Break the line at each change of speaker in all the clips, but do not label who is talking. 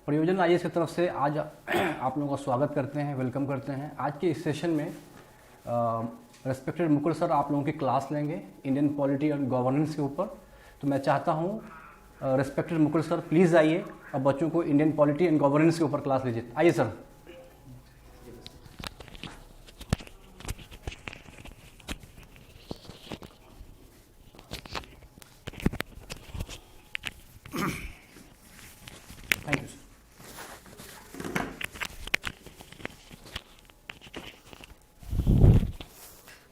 प्रयोजन आईएएस की तरफ से आज आप लोगों का स्वागत करते हैं, वेलकम करते हैं। आज के इस सेशन में रेस्पेक्टेड मुकुल सर आप लोगों की क्लास लेंगे इंडियन पॉलिटी और गवर्नेंस के ऊपर। तो मैं चाहता हूँ रेस्पेक्टेड मुकुल सर प्लीज़ आइए और बच्चों को इंडियन पॉलिटी एंड गवर्नेंस के ऊपर क्लास लीजिए। आइए सर। Thank you sir.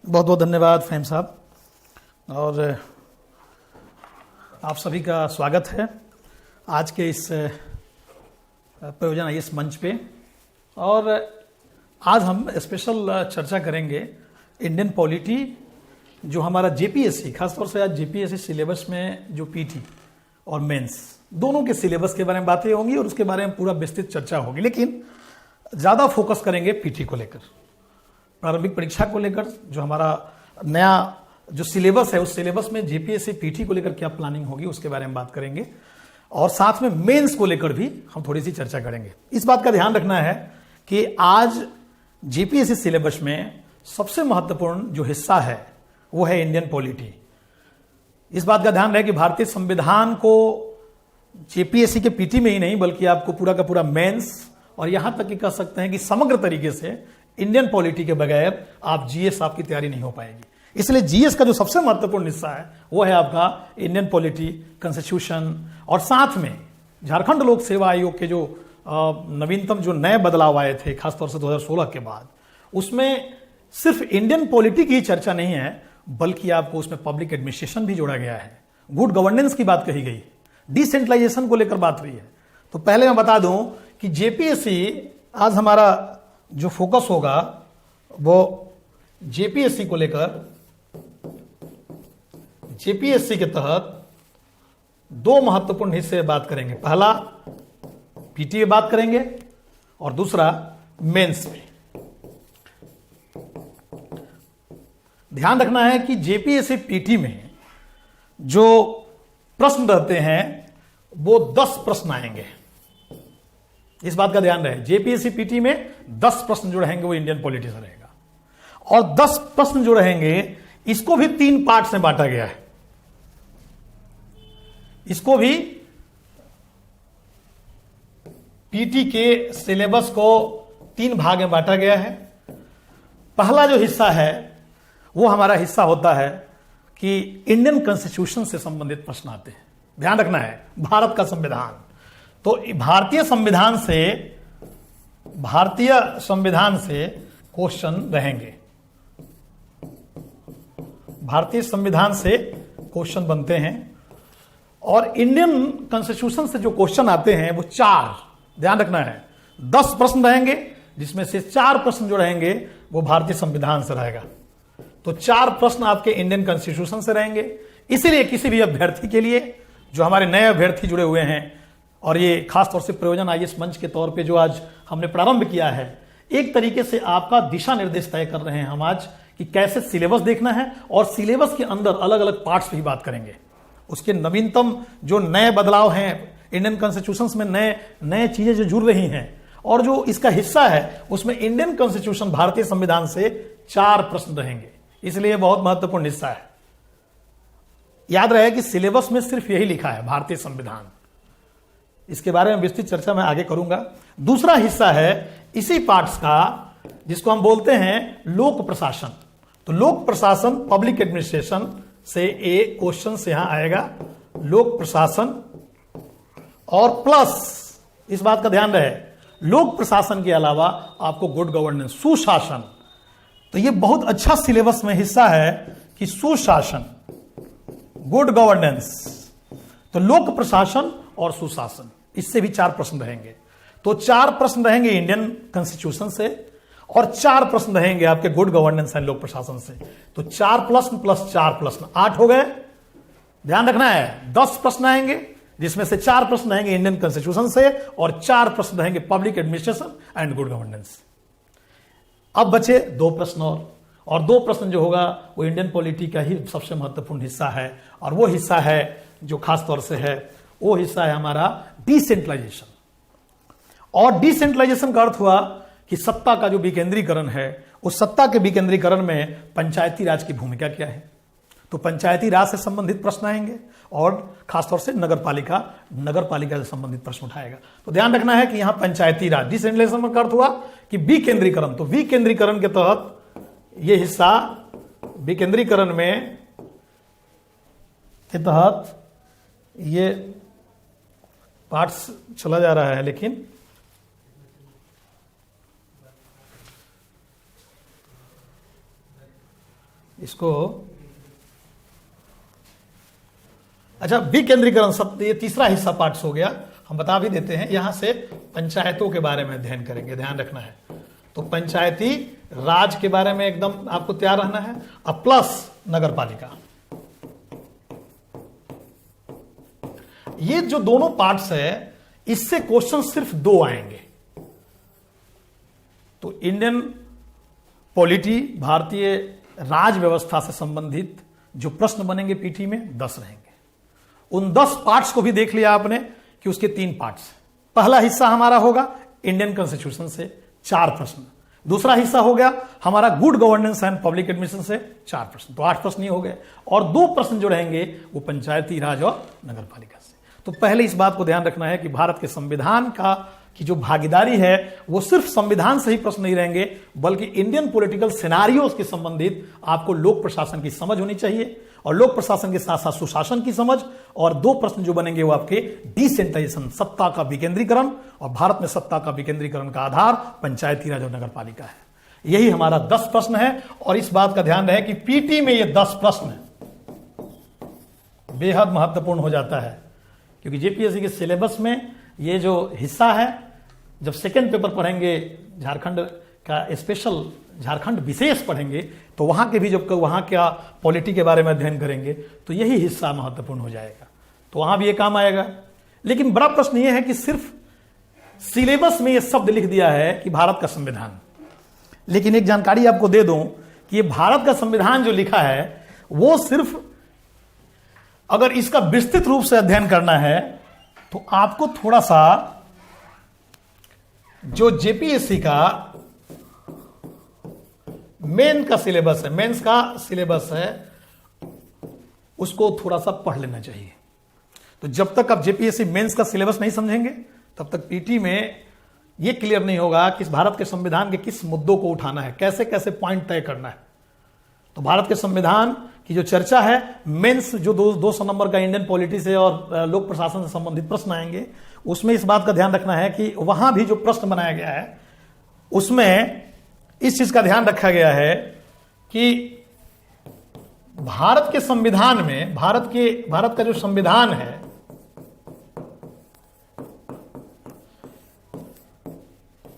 बहुत बहुत धन्यवाद फहीम साहब, और आप सभी का स्वागत है आज के इस प्रयोजन आईएएस मंच पे। और आज हम स्पेशल चर्चा करेंगे इंडियन पॉलिटी, जो हमारा जेपीएससी, खासतौर से आज जेपीएससी सिलेबस में जो पीटी और मेंस दोनों के सिलेबस के बारे में बातें होंगी और उसके बारे में पूरा विस्तृत चर्चा होगी। लेकिन ज़्यादा फोकस करेंगे पीटी को लेकर, प्रारंभिक परीक्षा को लेकर। जो हमारा नया जो सिलेबस है उस सिलेबस में जेपीएससी पीटी को लेकर क्या प्लानिंग होगी उसके बारे में बात करेंगे, और साथ में मेंस को लेकर भी हम थोड़ी सी चर्चा करेंगे। इस बात का ध्यान रखना है कि आज जेपीएससी सिलेबस में सबसे महत्वपूर्ण जो हिस्सा है वो है इंडियन पॉलिटी। इस बात का ध्यान रहे कि भारतीय संविधान को जेपीएससी के पीटी में ही नहीं बल्कि आपको पूरा का पूरा मेंस और यहां तक कि कह सकते हैं कि समग्र तरीके से इंडियन पॉलिटी के बगैर आप जीएस आपकी तैयारी नहीं हो पाएगी। इसलिए जीएस का जो सबसे महत्वपूर्ण हिस्सा है वो है आपका इंडियन पॉलिटी, कॉन्स्टिट्यूशन, और साथ में झारखंड लोक सेवा आयोग के जो नवीनतम जो नए बदलाव आए थे खासतौर से 2016 के बाद, उसमें सिर्फ इंडियन पॉलिटी की चर्चा नहीं है बल्कि आपको उसमें पब्लिक एडमिनिस्ट्रेशन भी जोड़ा गया है, गुड गवर्नेंस की बात कही गई, डिसेंट्रलाइजेशन को लेकर बात हुई है। तो पहले मैं बता दूं कि जेपीएससी आज हमारा जो फोकस होगा वो जेपीएससी को लेकर, जेपीएससी के तहत दो महत्वपूर्ण हिस्से बात करेंगे। पहला पीटी में बात करेंगे और दूसरा मेंस में। ध्यान रखना है कि जेपीएससी पीटी में जो प्रश्न रहते हैं वो 10 प्रश्न आएंगे। इस बात का ध्यान रहे, जेपीएससी पीटी में 10 प्रश्न जो रहेंगे वो इंडियन पॉलिटी से रहेगा, और 10 प्रश्न जो रहेंगे इसको भी 3 पार्ट्स में बांटा गया है। इसको भी पीटी के सिलेबस को 3 भाग में बांटा गया है। पहला जो हिस्सा है वो हमारा हिस्सा होता है कि इंडियन कॉन्स्टिट्यूशन से संबंधित प्रश्न आते हैं। ध्यान रखना है, भारत का संविधान। तो भारतीय संविधान से क्वेश्चन रहेंगे, भारतीय संविधान से क्वेश्चन बनते हैं, और इंडियन कॉन्स्टिट्यूशन से जो क्वेश्चन आते हैं वो 4, ध्यान रखना है, 10 प्रश्न रहेंगे जिसमें से 4 प्रश्न जो रहेंगे वो भारतीय संविधान से रहेगा। तो 4 प्रश्न आपके इंडियन कॉन्स्टिट्यूशन से रहेंगे। इसीलिए किसी भी अभ्यर्थी के लिए, जो हमारे नए अभ्यर्थी जुड़े हुए हैं, और ये खासतौर से प्रयोजन आईएएस मंच के तौर पे जो आज हमने प्रारंभ किया है, एक तरीके से आपका दिशा निर्देश तय कर रहे हैं हम आज कि कैसे सिलेबस देखना है, और सिलेबस के अंदर अलग अलग पार्ट्स पे ही बात करेंगे। उसके नवीनतम जो नए बदलाव हैं इंडियन कॉन्स्टिट्यूशन में, नए चीजें जो जुड़ रही हैं, और जो इसका हिस्सा है उसमें इंडियन कॉन्स्टिट्यूशन, भारतीय संविधान से 4 प्रश्न रहेंगे। इसलिए बहुत महत्वपूर्ण हिस्सा है। याद रहे कि सिलेबस में सिर्फ यही लिखा है, भारतीय संविधान। इसके बारे में विस्तृत चर्चा मैं आगे करूंगा। दूसरा हिस्सा है इसी पार्ट्स का जिसको हम बोलते हैं लोक प्रशासन। तो लोक प्रशासन, पब्लिक एडमिनिस्ट्रेशन से एक क्वेश्चन से यहां आएगा, लोक प्रशासन, और प्लस इस बात का ध्यान रहे लोक प्रशासन के अलावा आपको गुड गवर्नेंस, सुशासन। तो ये बहुत अच्छा सिलेबस में हिस्सा है कि सुशासन, गुड गवर्नेंस। तो लोक प्रशासन और सुशासन, इससे भी 4 प्रश्न रहेंगे। तो 4 प्रश्न रहेंगे इंडियन कॉन्स्टिट्यूशन से, और 4 प्रश्न रहेंगे आपके गुड गवर्नेंस एंड लोक प्रशासन से। तो 4 प्रश्न प्लस 4 प्रश्न 8 हो गए। ध्यान रखना है 10 प्रश्न आएंगे जिसमें से 4 प्रश्न रहेंगे इंडियन कॉन्स्टिट्यूशन से, और 4 प्रश्न रहेंगे public administration and good governance. अब बचे 2 प्रश्न, और 2 प्रश्न जो होगा वो इंडियन पॉलिटी का ही सबसे महत्वपूर्ण हिस्सा है, और वो हिस्सा है जो खास तौर से है, वो हिस्सा है हमारा डिसेंट्रलाइजेशन। और डिसेंट्रलाइजेशन का अर्थ हुआ कि सत्ता का जो विकेंद्रीकरण है, उस सत्ता के विकेंद्रीकरण में पंचायती राज की भूमिका क्या है। तो पंचायती राज से संबंधित प्रश्न आएंगे और खासतौर से नगरपालिका से संबंधित प्रश्न उठाएगा। तो ध्यान रखना है कि यहां पंचायती राज, डिसेंट्रलाइजेशन का अर्थ हुआ कि विकेंद्रीकरण। तो विकेंद्रीकरण के तहत यह हिस्सा, विकेंद्रीकरण में के तहत ये पार्ट्स चला जा रहा है, लेकिन इसको अच्छा विकेंद्रीकरण शब्द, ये तीसरा हिस्सा पार्ट्स हो गया। हम बता भी देते हैं, यहां से पंचायतों के बारे में अध्ययन करेंगे, ध्यान रखना है। तो पंचायती राज के बारे में एकदम आपको तैयार रहना है, और प्लस नगरपालिका। ये जो दोनों पार्ट्स है, इससे क्वेश्चन सिर्फ 2 आएंगे। तो इंडियन पॉलिटी, भारतीय राज व्यवस्था से संबंधित जो प्रश्न बनेंगे पीटी में 10 रहेंगे। उन 10 पार्ट्स को भी देख लिया आपने कि उसके 3 पार्ट्स। पहला हिस्सा हमारा होगा इंडियन कॉन्स्टिट्यूशन से 4 प्रश्न। दूसरा हिस्सा हो गया हमारा good governance and public administration से 4 प्रश्न। तो 8 प्रश्न ही हो गए, और 2 प्रश्न जो रहेंगे वो पंचायती राज और नगरपालिका से। तो पहले इस बात को ध्यान रखना है कि भारत के संविधान की जो भागीदारी है, वो सिर्फ संविधान से ही प्रश्न नहीं रहेंगे, बल्कि इंडियन पॉलिटिकल सिनेरियोस के संबंधित आपको लोक प्रशासन की समझ होनी चाहिए, और लोक प्रशासन के साथ साथ सुशासन की समझ। और 2 प्रश्न जो बनेंगे वो आपके डिसेंट्रलाइजेशन, सत्ता का विकेंद्रीकरण, और भारत में सत्ता का विकेंद्रीकरण का आधार पंचायती राज और नगरपालिका है। यही हमारा 10 प्रश्न है। और इस बात का ध्यान रहे कि पीटी में ये 10 प्रश्न बेहद महत्वपूर्ण हो जाता है, क्योंकि जेपीएससी के सिलेबस में ये जो हिस्सा है, जब सेकेंड पेपर पढ़ेंगे झारखंड का स्पेशल, झारखंड विशेष पढ़ेंगे, तो वहां के भी जब वहां क्या पॉलिटी के बारे में अध्ययन करेंगे, तो यही हिस्सा महत्वपूर्ण हो जाएगा। तो वहां भी ये काम आएगा। लेकिन बड़ा प्रश्न ये है कि सिर्फ सिलेबस में ये शब्द लिख दिया है कि भारत का संविधान, लेकिन एक जानकारी आपको दे दूं कि ये भारत का संविधान जो लिखा है, वो सिर्फ अगर इसका विस्तृत रूप से अध्ययन करना है, तो आपको थोड़ा सा जो जेपीएससी का मेन का सिलेबस है, मेंस का सिलेबस है, उसको थोड़ा सा पढ़ लेना चाहिए। तो जब तक आप जेपीएससी मेंस का सिलेबस नहीं समझेंगे, तब तक पीटी में यह क्लियर नहीं होगा कि भारत के संविधान के किस मुद्दों को उठाना है, कैसे कैसे पॉइंट तय करना है। तो भारत के संविधान की जो चर्चा है, मेंस जो 200 नंबर का इंडियन पॉलिटी से और लोक प्रशासन से संबंधित प्रश्न आएंगे, उसमें इस बात का ध्यान रखना है कि वहां भी जो प्रश्न बनाया गया है, उसमें इस चीज का ध्यान रखा गया है कि भारत के संविधान में, भारत का जो संविधान है,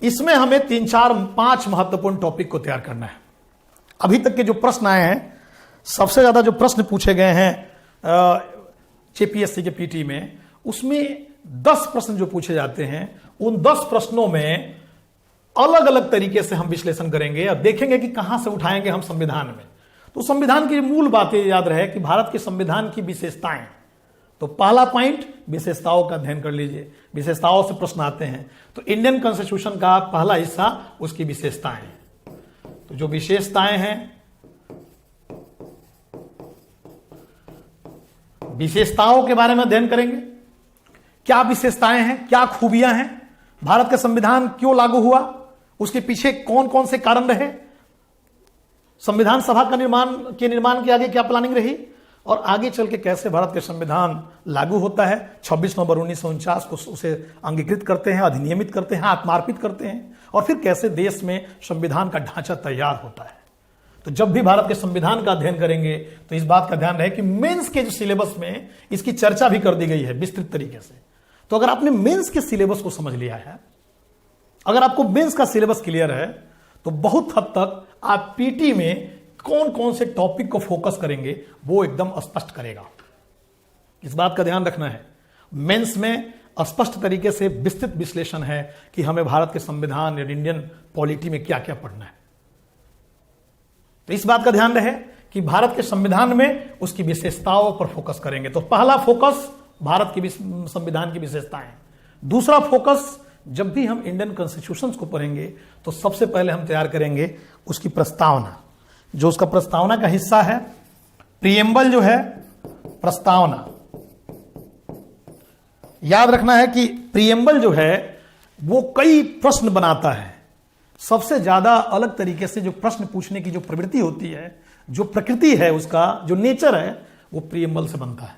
इसमें हमें 3, 4, 5 महत्वपूर्ण टॉपिक को तैयार करना है। अभी तक के जो प्रश्न आए हैं, सबसे ज्यादा जो प्रश्न पूछे गए हैं जेपीएससी के पीटी में, उसमें 10 प्रश्न जो पूछे जाते हैं, उन 10 प्रश्नों में अलग अलग तरीके से हम विश्लेषण करेंगे और देखेंगे कि कहां से उठाएंगे हम संविधान में। तो संविधान की मूल बातें याद रहे कि भारत के संविधान की विशेषताएं। तो पहला पॉइंट, विशेषताओं का अध्ययन कर लीजिए। विशेषताओं से प्रश्न आते हैं। तो इंडियन कॉन्स्टिट्यूशन का पहला हिस्सा उसकी विशेषताएं। तो जो विशेषताएं हैं, विशेषताओं के बारे में अध्ययन करेंगे। क्या विशेषताएं हैं, क्या खूबियां हैं, भारत का संविधान क्यों लागू हुआ, उसके पीछे कौन कौन से कारण रहे, संविधान सभा का निर्माण के आगे क्या प्लानिंग रही, और आगे चल के कैसे भारत के संविधान लागू होता है। 26 नवंबर 1949 को उसे अंगीकृत करते हैं, अधिनियमित करते हैं, आत्मार्पित करते हैं, और फिर कैसे देश में संविधान का ढांचा तैयार होता है। तो जब भी भारत के संविधान का अध्ययन करेंगे, तो इस बात का ध्यान रहे कि मेंस के जो सिलेबस में इसकी चर्चा भी कर दी गई है विस्तृत तरीके से। तो अगर आपने मेंस के सिलेबस को समझ लिया है, अगर आपको मेंस का सिलेबस क्लियर है, तो बहुत हद तक आप पीटी में कौन कौन से टॉपिक को फोकस करेंगे वो एकदम स्पष्ट करेगा। इस बात का ध्यान रखना है। मेंस में स्पष्ट तरीके से विस्तृत विश्लेषण है कि हमें भारत के संविधान या इंडियन पॉलिटी में क्या क्या पढ़ना है। तो इस बात का ध्यान रहे कि भारत के संविधान में उसकी विशेषताओं पर फोकस करेंगे। तो पहला फोकस भारत के संविधान की विशेषताएं, दूसरा फोकस जब भी हम इंडियन कॉन्स्टिट्यूशन को पढ़ेंगे तो सबसे पहले हम तैयार करेंगे उसकी प्रस्तावना। जो उसका प्रस्तावना का हिस्सा है, प्रीएम्बल जो है, प्रस्तावना। याद रखना है कि प्रीएम्बल जो है वो कई प्रश्न बनाता है। सबसे ज्यादा अलग तरीके से जो प्रश्न पूछने की जो प्रवृत्ति होती है, जो प्रकृति है, उसका जो नेचर है, वो प्रीएम्बल से बनता है।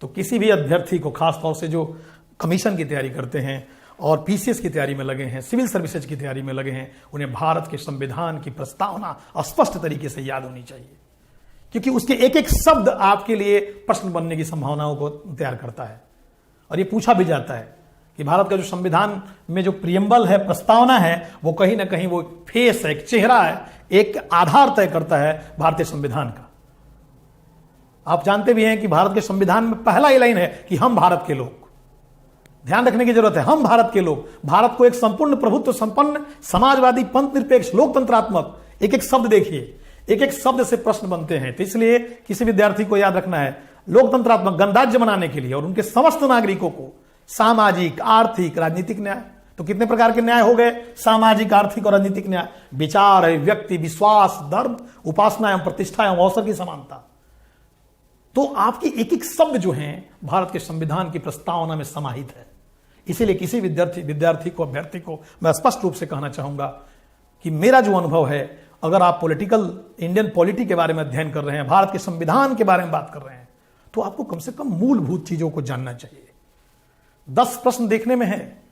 तो किसी भी अभ्यर्थी को, खासतौर से जो कमीशन की तैयारी करते हैं और पीसीएस की तैयारी में लगे हैं, सिविल सर्विसेज की तैयारी में लगे हैं, उन्हें भारत के संविधान की प्रस्तावना स्पष्ट तरीके से याद होनी चाहिए, क्योंकि उसके एक एक शब्द आपके लिए प्रश्न बनने की संभावनाओं को तैयार करता है। और ये पूछा भी जाता है कि भारत का जो संविधान में जो प्रीएम्बल है, प्रस्तावना है, वो कहीं ना कहीं वो फेस है, एक चेहरा है, एक आधार तय करता है भारतीय संविधान का। आप जानते भी हैं कि भारत के संविधान में पहला ही लाइन है कि हम भारत के लोग। ध्यान रखने की जरूरत है, हम भारत के लोग। भारत को एक संपूर्ण प्रभुत्व संपन्न समाजवादी पंथ निरपेक्ष लोकतंत्रात्मक, एक एक शब्द देखिए, एक एक शब्द से प्रश्न बनते हैं। तो इसलिए किसी विद्यार्थी को याद रखना है, लोकतंत्रात्मक गणराज्य बनाने के लिए और उनके समस्त नागरिकों को सामाजिक, आर्थिक, राजनीतिक न्याय। तो कितने प्रकार के न्याय हो गए? सामाजिक, आर्थिक और राजनीतिक न्याय। विचार, व्यक्ति, विश्वास, धर्म, उपासना एवं प्रतिष्ठा एवं अवसर की समानता। तो आपकी एक एक शब्द जो है भारत के संविधान की प्रस्तावना में समाहित है। इसीलिए किसी विद्यार्थी को, अभ्यर्थी को मैं स्पष्ट रूप से कहना चाहूंगा कि मेरा जो अनुभव है, अगर आप इंडियन पॉलिटी के बारे में अध्ययन कर रहे हैं, भारत के संविधान के बारे में बात कर रहे हैं, तो आपको कम से कम मूलभूत चीजों को जानना चाहिए। 10 प्रश्न देखने में है,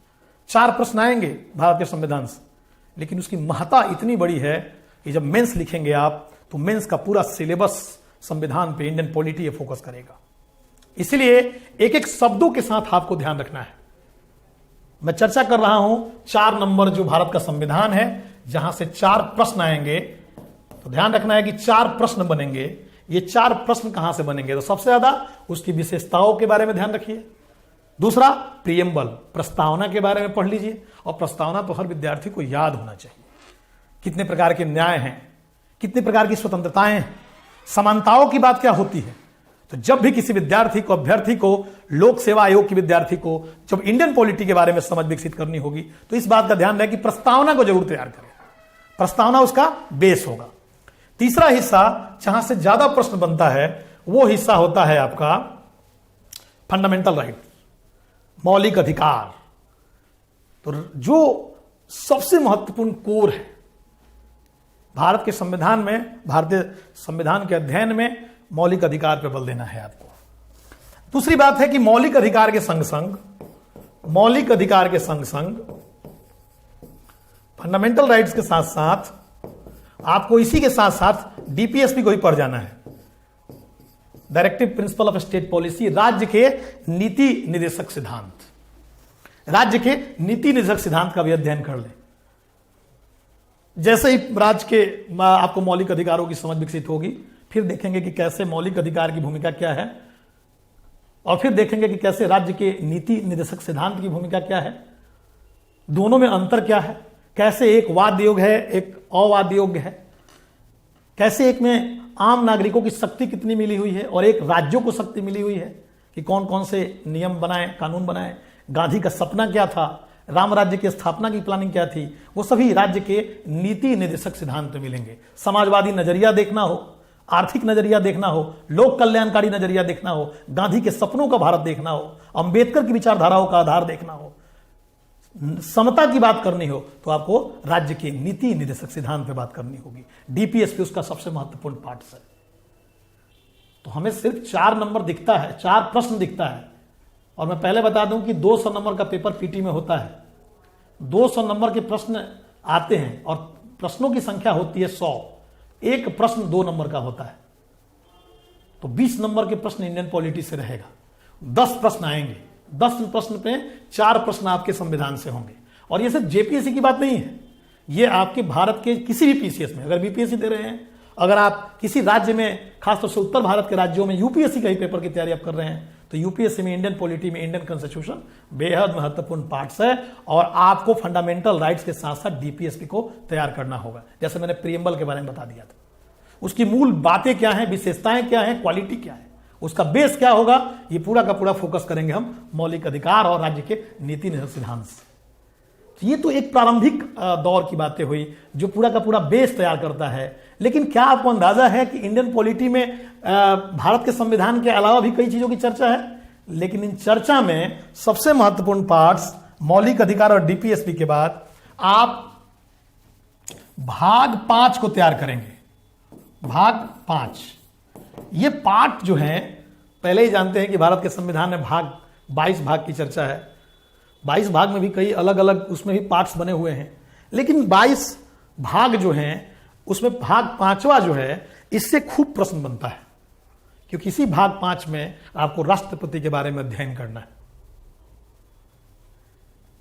4 प्रश्न आएंगे भारत के संविधान से, लेकिन उसकी महत्ता इतनी बड़ी है कि जब मेंस लिखेंगे आप, तो मेंस का पूरा सिलेबस संविधान पे, इंडियन पॉलिटी पे फोकस करेगा। इसलिए एक एक शब्दों के साथ आपको ध्यान रखना है। मैं चर्चा कर रहा हूं 4 नंबर जो भारत का संविधान है, जहां से 4 प्रश्न आएंगे। तो ध्यान रखना है कि 4 प्रश्न बनेंगे। ये 4 प्रश्न कहां से बनेंगे? तो सबसे ज्यादा उसकी विशेषताओं के बारे में ध्यान रखिए। दूसरा, प्रीएम्बल, प्रस्तावना के बारे में पढ़ लीजिए। और प्रस्तावना तो हर विद्यार्थी को याद होना चाहिए। कितने प्रकार के न्याय हैं, कितने प्रकार की स्वतंत्रताएं हैं, समानताओं की बात क्या होती है। तो जब भी किसी विद्यार्थी को, अभ्यर्थी को, लोक सेवा आयोग के विद्यार्थी को जब इंडियन पॉलिटी के बारे में समझ विकसित करनी होगी, तो इस बात का ध्यान रहे कि प्रस्तावना को जरूर तैयार करें। प्रस्तावना उसका बेस होगा। तीसरा हिस्सा जहां से ज्यादा प्रश्न बनता है, वो हिस्सा होता है आपका फंडामेंटल राइट, मौलिक अधिकार। तो जो सबसे महत्वपूर्ण कोर है भारत के संविधान में, भारतीय संविधान के अध्ययन में, मौलिक अधिकार पर बल देना है आपको। दूसरी बात है कि मौलिक अधिकार के संग संग फंडामेंटल राइट्स के साथ साथ आपको इसी के साथ साथ डीपीएसपी को ही पढ़ जाना है, directive principle of state policy, राज्य के नीति निर्देशक सिद्धांत। राज्य के नीति निर्देशक सिद्धांत का भी अध्ययन कर लें। जैसे ही राज्य के आपको मौलिक अधिकारों की समझ विकसित होगी, फिर देखेंगे कि कैसे मौलिक अधिकार की भूमिका क्या है, और फिर देखेंगे कि कैसे राज्य के नीति निर्देशक सिद्धांत की भूमिका क्या है, दोनों में अंतर क्या है, कैसे एक वाद्य योग्य है, एक अवाद्य योग्य है, कैसे एक में आम नागरिकों की शक्ति कितनी मिली हुई है और एक राज्यों को शक्ति मिली हुई है कि कौन कौन से नियम बनाए, कानून बनाए, गांधी का सपना क्या था, राम राज्य की स्थापना की प्लानिंग क्या थी, वो सभी राज्य के नीति निर्देशक सिद्धांत में मिलेंगे। समाजवादी नजरिया देखना हो, आर्थिक नजरिया देखना हो, लोक कल्याणकारी नजरिया देखना हो, गांधी के सपनों का भारत देखना हो, अंबेडकर की विचारधाराओं का आधार देखना हो, समता की बात करनी हो, तो आपको राज्य के नीति निर्देशक सिद्धांत पे बात करनी होगी। डीपीएसपी उसका सबसे महत्वपूर्ण पार्ट है। तो हमें सिर्फ 4 नंबर दिखता है, 4 प्रश्न दिखता है। और मैं पहले बता दूं कि 200 नंबर का पेपर पीटी में होता है। 200 नंबर के प्रश्न आते हैं और प्रश्नों की संख्या होती है 100। एक प्रश्न 2 नंबर का होता है, तो 20 नंबर के प्रश्न इंडियन पॉलिटी से रहेगा। 10 प्रश्न आएंगे, 10 प्रश्न पे 4 प्रश्न आपके संविधान से होंगे। और ये सिर्फ जेपीएससी की बात नहीं है, ये आपके भारत के किसी भी पीसीएस में, अगर बीपीएससी दे रहे हैं, अगर आप किसी राज्य में, खासतौर से उत्तर भारत के राज्यों में यूपीएससी का ही पेपर की तैयारी आप कर रहे हैं, तो यूपीएससी में इंडियन पॉलिटी में इंडियन कॉन्स्टिट्यूशन बेहद महत्वपूर्ण पार्ट्स है। और आपको फंडामेंटल राइट्स के साथ साथ डीपीएसपी को तैयार करना होगा। जैसे मैंने प्रीएम्बल के बारे में बता दिया था, उसकी मूल बातें क्या हैं, विशेषताएं क्या हैं, क्वालिटी क्या है, उसका बेस क्या होगा, ये पूरा का पूरा फोकस करेंगे हम मौलिक अधिकार और राज्य के नीति निर्देशक सिद्धांत से। तो ये तो एक प्रारंभिक दौर की बातें हुई जो पूरा का पूरा बेस तैयार करता है। लेकिन क्या आपको अंदाजा है कि इंडियन पॉलिटी में भारत के संविधान के अलावा भी कई चीजों की चर्चा है, लेकिन इन चर्चा में सबसे महत्वपूर्ण पार्ट्स मौलिक अधिकार और डीपीएसपी के बाद आप भाग 5 को तैयार करेंगे। भाग 5 ये पार्ट जो है, पहले ही जानते हैं कि भारत के संविधान में 22 भाग की चर्चा है। 22 भाग में भी कई अलग अलग उसमें भी पार्ट्स बने हुए हैं, लेकिन 22 भाग जो हैं उसमें भाग 5वां जो है इससे खूब प्रश्न बनता है, क्योंकि इसी भाग 5 में आपको राष्ट्रपति के बारे में अध्ययन करना है।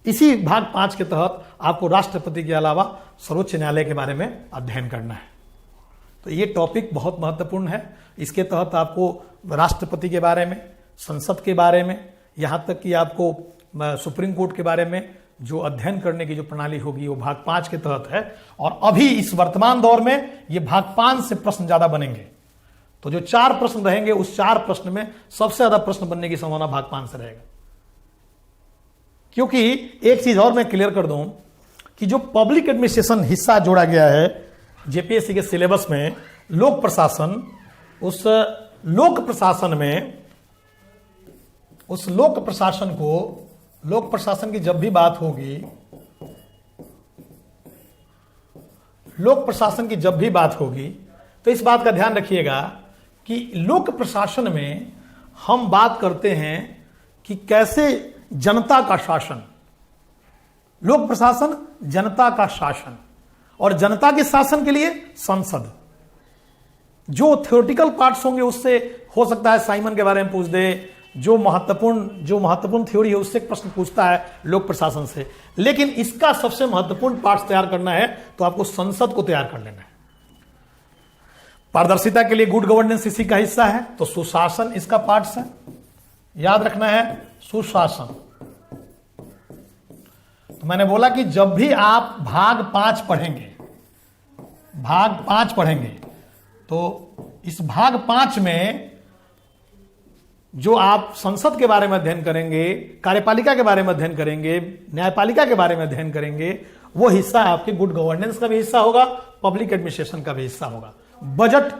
इसी भाग 5 के तहत आपको राष्ट्रपति के अलावा सर्वोच्च न्यायालय के बारे में अध्ययन करना है। तो ये टॉपिक बहुत महत्वपूर्ण है। इसके तहत आपको राष्ट्रपति के बारे में, संसद के बारे में, यहां तक कि आपको सुप्रीम कोर्ट के बारे में जो अध्ययन करने की जो प्रणाली होगी वो भाग 5 के तहत है। और अभी इस वर्तमान दौर में ये भाग 5 से प्रश्न ज्यादा बनेंगे। तो जो 4 प्रश्न रहेंगे उस 4 प्रश्न में सबसे ज्यादा प्रश्न बनने की संभावना भाग 5 से रहेगा। क्योंकि एक चीज और मैं क्लियर कर दूं कि जो पब्लिक एडमिनिस्ट्रेशन हिस्सा जोड़ा गया है जेपीएससी के सिलेबस में, लोक प्रशासन, उस लोक प्रशासन में, उस लोक प्रशासन को, लोक प्रशासन की जब भी बात होगी, लोक प्रशासन की जब भी बात होगी तो इस बात का ध्यान रखिएगा कि लोक प्रशासन में हम बात करते हैं कि कैसे जनता का शासन, लोक प्रशासन जनता का शासन, और जनता के शासन के लिए संसद। जो थ्योरेटिकल पार्ट्स होंगे उससे हो सकता है साइमन के बारे में पूछ दे, जो महत्वपूर्ण थ्योरी है उससे प्रश्न पूछता है लोक प्रशासन से। लेकिन इसका सबसे महत्वपूर्ण पार्ट्स तैयार करना है तो आपको संसद को तैयार कर लेना है। पारदर्शिता के लिए गुड गवर्नेंस इसी का हिस्सा है, तो सुशासन इसका पार्ट्स है। याद रखना है सुशासन। तो मैंने बोला कि जब भी आप भाग 5 पढ़ेंगे, भाग 5 पढ़ेंगे, तो इस भाग 5 में जो आप संसद के बारे में अध्ययन करेंगे, कार्यपालिका के बारे में अध्ययन करेंगे, न्यायपालिका के बारे में अध्ययन करेंगे, वो हिस्सा आपके गुड गवर्नेंस का भी हिस्सा होगा, पब्लिक एडमिनिस्ट्रेशन का भी हिस्सा होगा। बजट,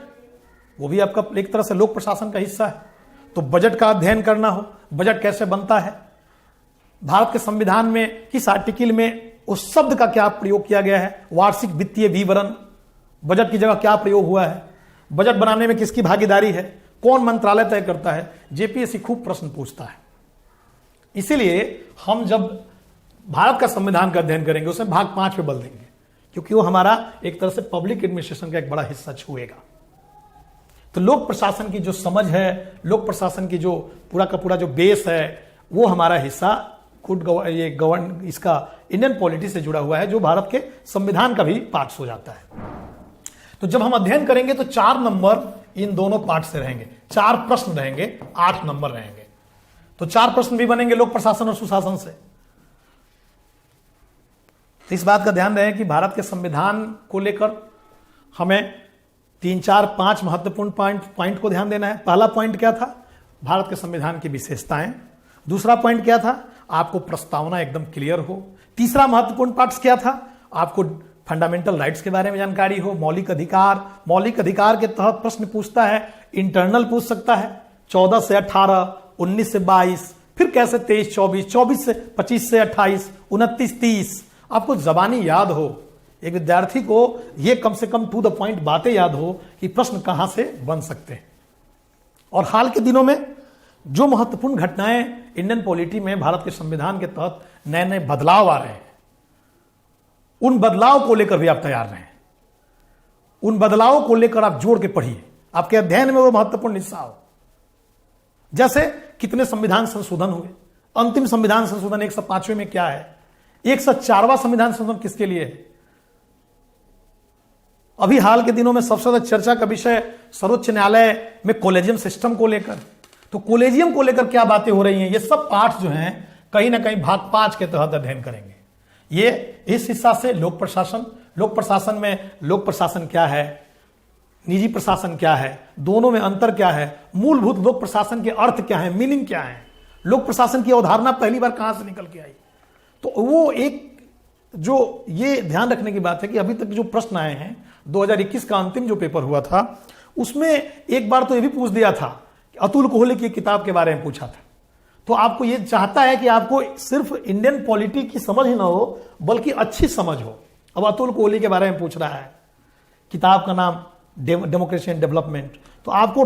वो भी आपका एक तरह से लोक प्रशासन का हिस्सा है। तो बजट का अध्ययन करना हो, बजट कैसे बनता है, भारत के संविधान में किस आर्टिकल में उस शब्द का क्या प्रयोग किया गया है, वार्षिक वित्तीय विवरण, बजट की जगह क्या प्रयोग हुआ है, बजट बनाने में किसकी भागीदारी है, कौन मंत्रालय तय करता है, जेपीएससी खूब प्रश्न पूछता है। इसीलिए हम जब भारत का संविधान का अध्ययन करेंगे उसमें भाग 5 पे बल देंगे, क्योंकि वो हमारा एक तरह से पब्लिक एडमिनिस्ट्रेशन का एक बड़ा हिस्सा छुएगा। तो लोक प्रशासन की जो समझ है, लोक प्रशासन की जो पूरा का पूरा जो बेस है, वो हमारा हिस्सा इसका इंडियन पॉलिटी से जुड़ा हुआ है, जो भारत के संविधान का भी पार्ट्स हो जाता है। तो जब हम अध्ययन करेंगे तो 4 नंबर इन दोनों पार्ट से रहेंगे, 4 प्रश्न रहेंगे, 8 नंबर रहेंगे। तो 4 प्रश्न भी बनेंगे लोक प्रशासन और सुशासन से। तो इस बात का ध्यान रहे कि भारत के संविधान को लेकर हमें 3, 4, 5 महत्वपूर्ण पॉइंट को ध्यान देना है। पहला पॉइंट क्या था, भारत के संविधान की विशेषताएं। दूसरा पॉइंट क्या था, आपको प्रस्तावना एकदम क्लियर हो। तीसरा महत्वपूर्ण पार्ट क्या था, आपको फंडामेंटल राइट्स के बारे में जानकारी हो। मौलिक अधिकार, मौलिक अधिकार के तहत प्रश्न पूछता है, इंटरनल पूछ सकता है 14 से 18, 19 से 22, फिर कैसे 23, 24, 24 से 25 से 28, 29, 30। आपको जबानी याद हो, एक विद्यार्थी को यह कम से कम टू द पॉइंट बातें याद हो कि प्रश्न कहां से बन सकते हैं। और हाल के दिनों में जो महत्वपूर्ण घटनाएं इंडियन पॉलिटी में भारत के संविधान के तहत नए नए बदलाव आ रहे हैं, उन बदलाव को लेकर भी आप तैयार रहें। उन बदलावों को लेकर आप जोड़ के पढ़िए, आपके अध्ययन में वो महत्वपूर्ण हिस्सा हो। जैसे कितने संविधान संशोधन हुए, अंतिम संविधान संशोधन 105वें में क्या है, 104वां संविधान संशोधन किसके लिए है। अभी हाल के दिनों में सबसे ज्यादा चर्चा का विषय सर्वोच्च न्यायालय में कॉलेजियम सिस्टम को लेकर, तो कॉलेजियम को लेकर क्या बातें हो रही हैं, ये सब पार्ट्स जो हैं कहीं ना कहीं भाग 5 के तहत अध्ययन करेंगे। ये इस हिस्सा से लोक प्रशासन, लोक प्रशासन में लोक प्रशासन क्या है, निजी प्रशासन क्या है, दोनों में अंतर क्या है, मूलभूत लोक प्रशासन के अर्थ क्या है, मीनिंग क्या है, लोक प्रशासन की अवधारणा पहली बार कहां से निकल के आई। तो वो एक जो ये ध्यान रखने की बात है कि अभी तक जो प्रश्न आए हैं 2021 का अंतिम जो पेपर हुआ था उसमें एक बार तो ये भी पूछ दिया था कि अतुल कोहली की किताब के बारे में पूछा था। तो आपको ये चाहता है कि आपको सिर्फ इंडियन पॉलिटी की समझ ही ना हो बल्कि अच्छी समझ हो। अब अतुल कोहली के बारे में पूछ रहा है, किताब का नाम डेमोक्रेसी एंड डेवलपमेंट। तो आपको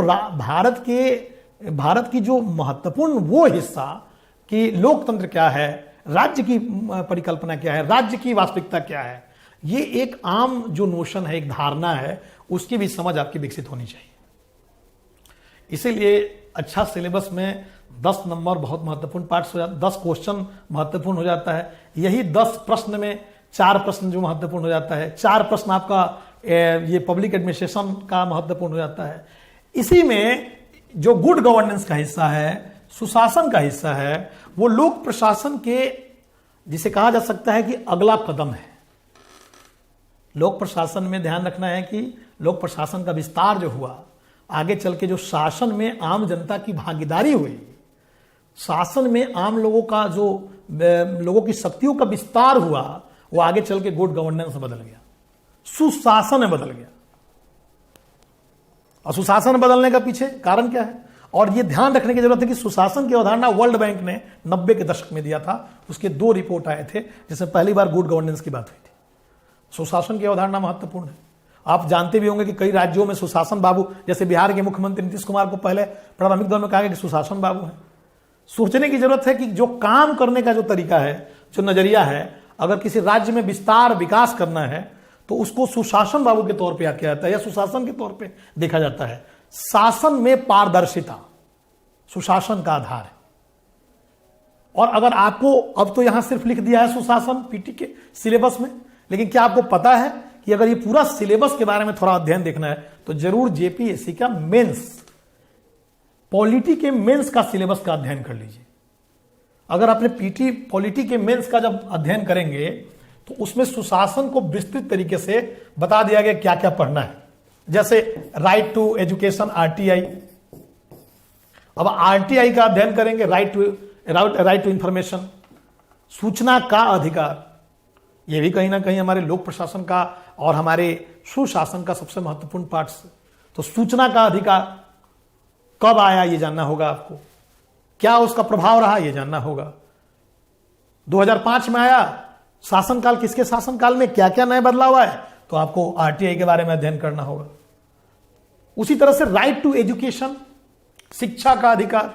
भारत की जो महत्वपूर्ण वो हिस्सा कि लोकतंत्र क्या है, राज्य की परिकल्पना क्या है, राज्य की वास्तविकता क्या है, ये एक आम जो नोशन है, एक धारणा है, उसकी भी समझ आपकी विकसित होनी चाहिए। इसीलिए अच्छा सिलेबस में 10 नंबर बहुत महत्वपूर्ण पार्ट हो जाता है, 10 क्वेश्चन महत्वपूर्ण हो जाता है। यही 10 प्रश्न में 4 प्रश्न जो महत्वपूर्ण हो जाता है, 4 प्रश्न आपका ये पब्लिक एडमिनिस्ट्रेशन का महत्वपूर्ण हो जाता है। इसी में जो गुड गवर्नेंस का हिस्सा है, सुशासन का हिस्सा है, वो लोक प्रशासन के जिसे कहा जा सकता है कि अगला कदम है। लोक प्रशासन में ध्यान रखना है कि लोक प्रशासन का विस्तार जो हुआ, आगे चल के जो शासन में आम जनता की भागीदारी हुई, शासन में आम लोगों का जो लोगों की शक्तियों का विस्तार हुआ, वो आगे चल के गुड गवर्नेंस में बदल गया, सुशासन में बदल गया। और सुशासन बदलने का पीछे कारण क्या है, और यह ध्यान रखने की जरूरत है कि सुशासन की अवधारणा वर्ल्ड बैंक ने 90 के दशक में दिया था। उसके 2 रिपोर्ट आए थे जिसमें पहली बार गुड गवर्नेंस की बात हुई थी। सुशासन की अवधारणा महत्वपूर्ण है। आप जानते भी होंगे कि कई राज्यों में सुशासन बाबू, जैसे बिहार के मुख्यमंत्री नीतीश कुमार को पहले प्रारंभिक दौर में कहा गया कि सुशासन बाबू है। सोचने की जरूरत है कि जो काम करने का जो तरीका है, जो नजरिया है, अगर किसी राज्य में विस्तार विकास करना है तो उसको सुशासन बाबू के तौर पे किया जाता है या सुशासन के तौर पे देखा जाता है। शासन में पारदर्शिता सुशासन का आधार है। और अगर आपको अब तो यहां सिर्फ लिख दिया है सुशासन पीटी के सिलेबस में, लेकिन क्या आपको पता है कि अगर ये पूरा सिलेबस के बारे में थोड़ा अध्ययन देखना है तो जरूर जेपीएससी का मेंस, पॉलिटी के मेंस का सिलेबस का अध्ययन कर लीजिए। अगर आपने पीटी पॉलिटी के मेंस का जब अध्ययन करेंगे तो उसमें सुशासन को विस्तृत तरीके से बता दिया गया क्या क्या पढ़ना है। जैसे राइट टू एजुकेशन, आरटीआई। अब आरटीआई का अध्ययन करेंगे, राइट टू इंफॉर्मेशन, सूचना का अधिकार। यह भी कहीं ना कहीं हमारे लोक प्रशासन का और हमारे सुशासन का सबसे महत्वपूर्ण पार्ट है। तो सूचना का अधिकार कब आया ये जानना होगा आपको, क्या उसका प्रभाव रहा ये जानना होगा। 2005 में आया, शासनकाल, किसके शासनकाल में क्या क्या नए बदलाव आए, तो आपको आरटीआई के बारे में अध्ययन करना होगा। उसी तरह से राइट टू एजुकेशन, शिक्षा का अधिकार,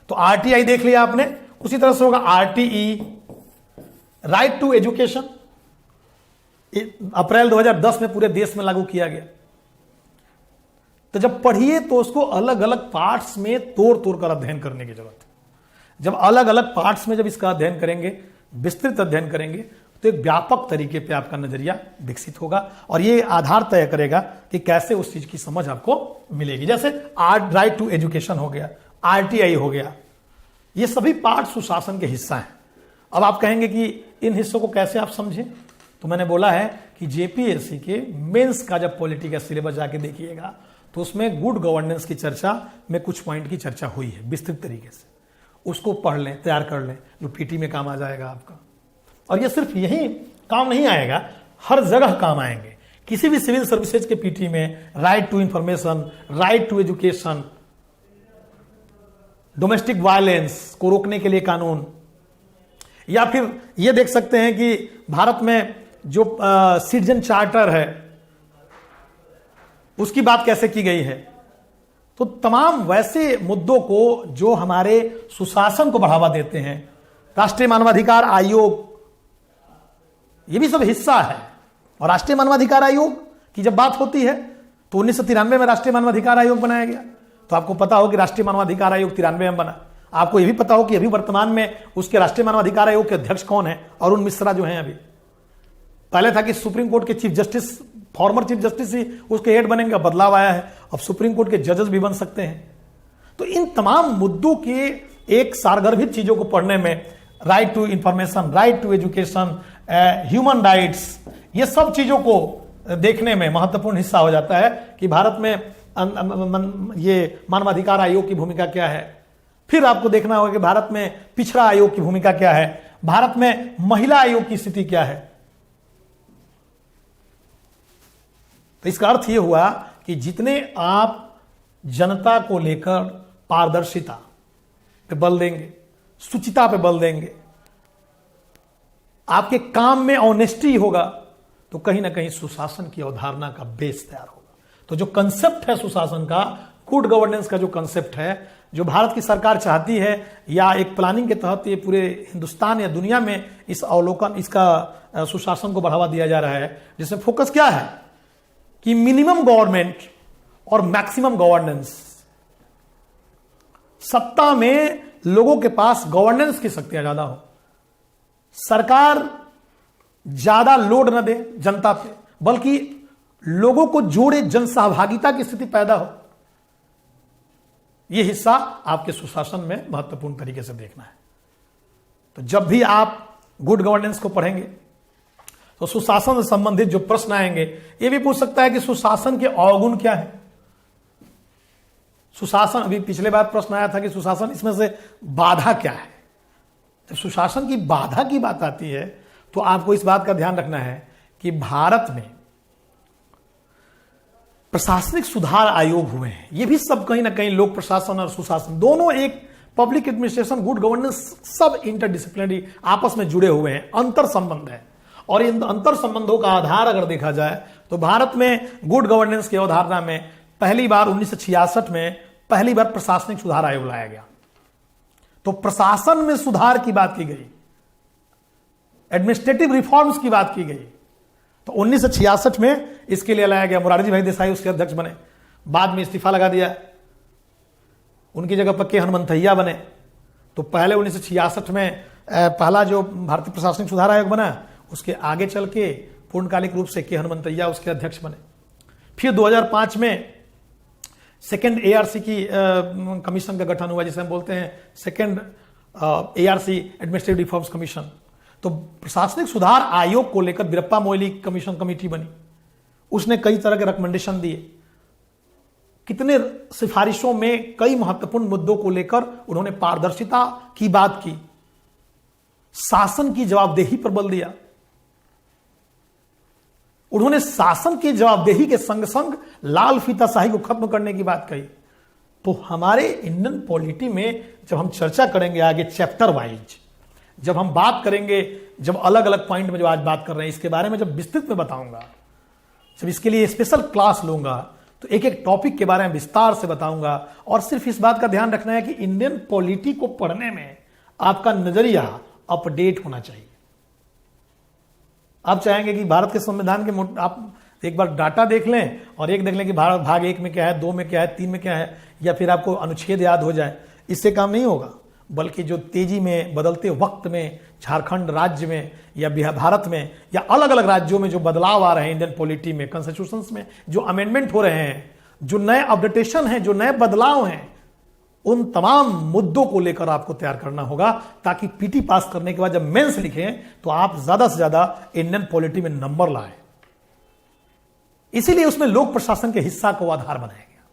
तो आरटीआई देख लिया आपने। उसी तरह से होगा आरटीई, राइट टू एजुकेशन, अप्रैल 2010 में पूरे देश में लागू किया गया। तो जब पढ़िए तो उसको अलग अलग पार्ट्स में तोड़ तोड़ कर अध्ययन करने की जरूरत है। जब अलग अलग पार्ट्स में जब इसका अध्ययन करेंगे, विस्तृत अध्ययन करेंगे, तो एक व्यापक तरीके पे आपका नजरिया विकसित होगा और ये आधार तय करेगा कि कैसे उस चीज की समझ आपको मिलेगी। जैसे राइट टू एजुकेशन हो गया, आरटीआई हो गया, ये सभी पार्ट सुशासन के हिस्सा हैं। अब आप कहेंगे कि इन हिस्सों को कैसे आप समझें, तो मैंने बोला है कि जेपीएससी के मेंस का जब पॉलिटी का सिलेबस जाके देखिएगा तो उसमें गुड गवर्नेंस की चर्चा में कुछ पॉइंट की चर्चा हुई है विस्तृत तरीके से। उसको पढ़ लें, तैयार कर लें, जो पीटी में काम आ जाएगा आपका। और ये सिर्फ यही काम नहीं आएगा, हर जगह काम आएंगे। किसी भी सिविल सर्विसेज के पीटी में right to information, right to education, domestic violence को रोकने के लिए कानून, या फिर ये देख सकते हैं कि भारत में जो सिटीजन चार्टर है उसकी बात कैसे की गई है। तो तमाम वैसे मुद्दों को जो हमारे सुशासन को बढ़ावा देते हैं, राष्ट्रीय मानवाधिकार आयोग, ये भी सब हिस्सा है। और राष्ट्रीय मानवाधिकार आयोग की जब बात होती है तो 1993 में राष्ट्रीय मानवाधिकार आयोग बनाया गया। तो आपको पता हो कि राष्ट्रीय मानवाधिकार आयोग 93 में बना। आपको यह भी पता हो कि अभी वर्तमान में उसके राष्ट्रीय मानवाधिकार आयोग के अध्यक्ष कौन है, अरुण मिश्रा जो हैं। अभी पहले था कि सुप्रीम कोर्ट के chief justice, former chief justice ही उसके हेड बनेंगे, बदलाव आया है, अब सुप्रीम कोर्ट के जजेस भी बन सकते हैं। तो इन तमाम मुद्दों के एक सारगर्भित चीजों को पढ़ने में right to information, right to education, human rights, ये सब चीजों को देखने में महत्वपूर्ण हिस्सा हो जाता है कि भारत में ये मानवाधिकार आयोग की भूमिका क्या है। फिर आपको देखना होगा कि भारत में पिछड़ा आयोग की भूमिका क्या है, भारत में महिला आयोग की स्थिति क्या है। तो इसका अर्थ यह हुआ कि जितने आप जनता को लेकर पारदर्शिता पे बल देंगे, सुचिता पे बल देंगे, आपके काम में ऑनेस्टी होगा, तो कहीं ना कहीं सुशासन की अवधारणा का बेस तैयार होगा। तो जो कंसेप्ट है सुशासन का, गुड गवर्नेंस का जो कंसेप्ट है, जो भारत की सरकार चाहती है या एक प्लानिंग के तहत ये पूरे हिंदुस्तान या दुनिया में इस अवलोकन, इसका सुशासन को बढ़ावा दिया जा रहा है, जिसमें फोकस क्या है कि मिनिमम गवर्नमेंट और मैक्सिमम गवर्नेंस। सत्ता में लोगों के पास गवर्नेंस की शक्तियां ज्यादा हो, सरकार ज्यादा लोड न दे जनता पे, बल्कि लोगों को जोड़े, जन सहभागिता की स्थिति पैदा हो। यह हिस्सा आपके सुशासन में महत्वपूर्ण तरीके से देखना है। तो जब भी आप गुड गवर्नेंस को पढ़ेंगे तो सुशासन से संबंधित जो प्रश्न आएंगे, यह भी पूछ सकता है कि सुशासन के अवगुण क्या है। सुशासन, अभी पिछले बार प्रश्न आया था कि सुशासन, इसमें से बाधा क्या है। जब सुशासन की बाधा की बात आती है तो आपको इस बात का ध्यान रखना है कि भारत में प्रशासनिक सुधार आयोग हुए हैं। ये भी सब कहीं ना कहीं लोक प्रशासन और सुशासन दोनों, एक पब्लिक एडमिनिस्ट्रेशन, गुड गवर्नेंस, सब इंटरडिसिप्लिनरी आपस में जुड़े हुए हैं, अंतर संबंध है। और इन अंतर संबंधों का आधार अगर देखा जाए तो भारत में गुड गवर्नेंस की अवधारणा में पहली बार 1966 में पहली बार प्रशासनिक सुधार आयोग लाया गया। तो प्रशासन में सुधार की बात की गई, एडमिनिस्ट्रेटिव रिफॉर्म्स की बात की गई। तो 1966 में इसके लिए लाया गया। मोरारजी भाई देसाई उसके अध्यक्ष बने, बाद में इस्तीफा लगा दिया, उनकी जगह पर के हनुमंतैया बने। तो पहले 1966 में पहला जो भारतीय प्रशासनिक सुधार आयोग बना, उसके आगे चल के पूर्णकालिक रूप से के हनुमंतैया उसके अध्यक्ष बने। फिर 2005 में सेकेंड एआरसी की कमीशन का गठन हुआ, जिसे हम बोलते हैं second ARC administrative reforms commission. तो प्रशासनिक सुधार आयोग को लेकर वीरप्पा मोइली कमीशन कमेटी बनी, उसने कई तरह के रिकमेंडेशन दिए, कितने सिफारिशों में कई महत्वपूर्ण मुद्दों को लेकर उन्होंने पारदर्शिता की बात की, शासन की जवाबदेही पर बल दिया। उन्होंने शासन की जवाबदेही के संग संग लाल फीताशाही को खत्म करने की बात कही। तो हमारे इंडियन पॉलिटी में जब हम चर्चा करेंगे आगे चैप्टर वाइज, जब हम बात करेंगे, जब अलग अलग पॉइंट में जो आज बात कर रहे हैं इसके बारे में जब विस्तृत में बताऊंगा, जब इसके लिए स्पेशल क्लास लूंगा, तो एक एक टॉपिक के बारे में विस्तार से बताऊंगा। और सिर्फ इस बात का ध्यान रखना है कि इंडियन पॉलिटी को पढ़ने में आपका नजरिया अपडेट होना चाहिए। आप चाहेंगे कि भारत के संविधान के आप एक बार डाटा देख लें और एक देख लें कि भारत भाग 1 में क्या है, 2 में क्या है, 3 में क्या है, या फिर आपको अनुच्छेद याद हो जाए, इससे काम नहीं होगा। बल्कि जो तेजी में बदलते वक्त में झारखंड राज्य में या भारत में या अलग अलग राज्यों में जो बदलाव आ रहे हैं इंडियन पॉलिटी में, कॉन्स्टिट्यूशंस में जो अमेंडमेंट हो रहे हैं, जो नए अपडेटेशन हैं, जो नए बदलाव हैं, उन तमाम मुद्दों को लेकर आपको तैयार करना होगा, ताकि पीटी पास करने के बाद जब मेंस लिखें तो आप ज्यादा से ज्यादा इंडियन पॉलिटी में नंबर लाएं। इसीलिए उसमें लोक प्रशासन के हिस्सा को आधार बनाया गया,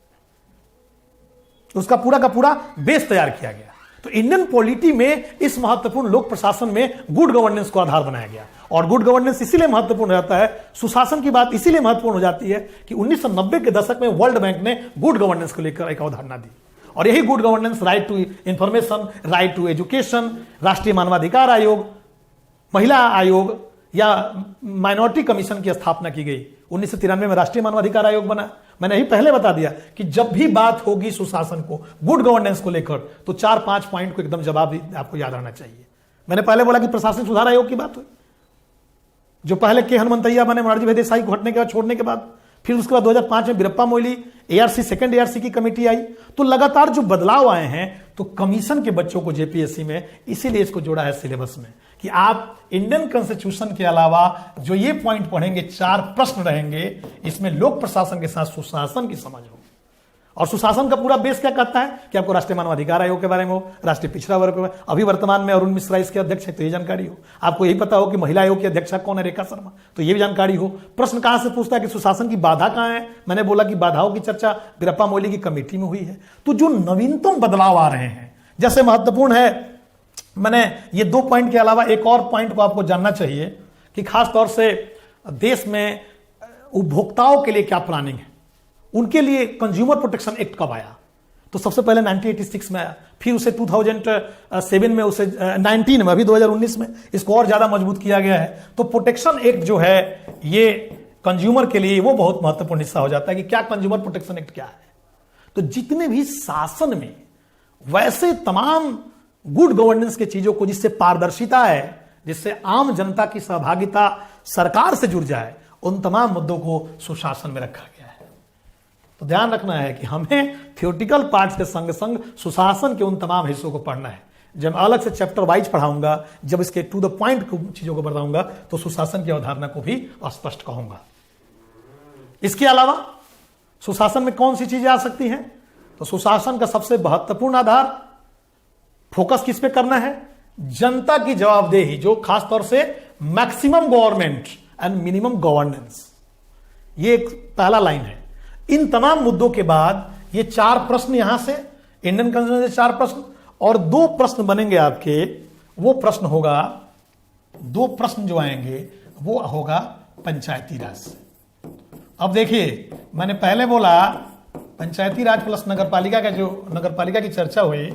उसका पूरा का पूरा बेस तैयार किया गया। तो इंडियन पॉलिटी में इस महत्वपूर्ण लोक प्रशासन में गुड गवर्नेंस को आधार बनाया गया। और गुड गवर्नेंस इसीलिए महत्वपूर्ण हो जाता है, सुशासन की बात इसीलिए महत्वपूर्ण हो जाती है कि 1990 के दशक में वर्ल्ड बैंक ने गुड गवर्नेंस को लेकर एक अवधारणा दी। और यही good governance, right to information, right to education, राष्ट्रीय मानवाधिकार आयोग, महिला आयोग या माइनॉरिटी कमीशन की स्थापना की गई। 1993 में राष्ट्रीय मानवाधिकार आयोग बना। मैंने ही पहले बता दिया कि जब भी बात होगी सुशासन को, गुड गवर्नेंस को लेकर, तो 4-5 पॉइंट को एकदम जवाब आपको याद रहना चाहिए। मैंने पहले बोला कि प्रशासनिक सुधार आयोग की बात हुई, जो पहले के हनुमंतैया बने मोरारजी भाई देसाई को हटने के बाद, छोड़ने के बाद, फिर उसके बाद 2005 में Veerappa Moily ARC second ARC की कमेटी आई। तो लगातार जो बदलाव आए हैं, तो कमीशन के बच्चों को जेपीएससी में इसीलिए इसको जोड़ा है सिलेबस में कि आप इंडियन कॉन्स्टिट्यूशन के अलावा जो ये पॉइंट पढ़ेंगे, 4 प्रश्न रहेंगे, इसमें लोक प्रशासन के साथ सुशासन की समझ हो। और सुशासन का पूरा बेस क्या कहता है कि आपको राष्ट्रीय मानवाधिकार आयोग के बारे में हो, राष्ट्रीय पिछड़ा वर्ग के बारे में, अभी वर्तमान में अरुण मिश्रा इसके अध्यक्ष है तो ये जानकारी हो, आपको यही पता हो कि महिला आयोग की अध्यक्षा कौन है, रेखा शर्मा, तो ये भी जानकारी हो। प्रश्न कहां से पूछता है कि सुशासन की बाधा कहां है, मैंने बोला कि बाधाओं की चर्चा वीरप्पा मोइली की कमेटी में हुई है। तो जो नवीनतम बदलाव आ रहे हैं, जैसे महत्वपूर्ण है मैंने ये 2 पॉइंट के अलावा एक और पॉइंट को आपको जानना चाहिए कि खास तौर से देश में उपभोक्ताओं के लिए क्या प्लानिंग है, उनके लिए कंज्यूमर प्रोटेक्शन एक्ट कब आया। तो सबसे पहले 1986 में आया, फिर उसे 2007 में, उसे 19 में, अभी 2019 में इसको और ज्यादा मजबूत किया गया है। तो प्रोटेक्शन एक्ट जो है ये कंज्यूमर के लिए वो बहुत महत्वपूर्ण हिस्सा हो जाता है कि क्या कंज्यूमर प्रोटेक्शन एक्ट क्या है। तो जितने भी शासन में वैसे तमाम गुड गवर्नेंस की चीजों को, जिससे पारदर्शिता है, जिससे आम जनता की सहभागिता सरकार से जुड़ जाए, उन तमाम मुद्दों को सुशासन में रखा गया है। तो ध्यान रखना है कि हमें थियोरेटिकल पार्ट्स के संग संग सुशासन के उन तमाम हिस्सों को पढ़ना है। जब मैं अलग से चैप्टर वाइज पढ़ाऊंगा, जब इसके टू द पॉइंट चीजों को बताऊंगा, तो सुशासन की अवधारणा को भी स्पष्ट कहूंगा। इसके अलावा सुशासन में कौन सी चीजें आ सकती हैं, तो सुशासन का सबसे महत्वपूर्ण आधार, फोकस किस पे करना है, जनता की जवाबदेही, जो खासतौर से maximum government and minimum governance, ये एक पहला लाइन है। इन तमाम मुद्दों के बाद ये 4 प्रश्न यहां से इंडियन कॉन्स्टिट्यूशन से 4 प्रश्न और 2 प्रश्न बनेंगे आपके। वो प्रश्न होगा, 2 प्रश्न जो आएंगे वो होगा पंचायती राज से। अब देखिए, मैंने पहले बोला पंचायती राज प्लस नगरपालिका का, जो नगरपालिका की चर्चा हुई,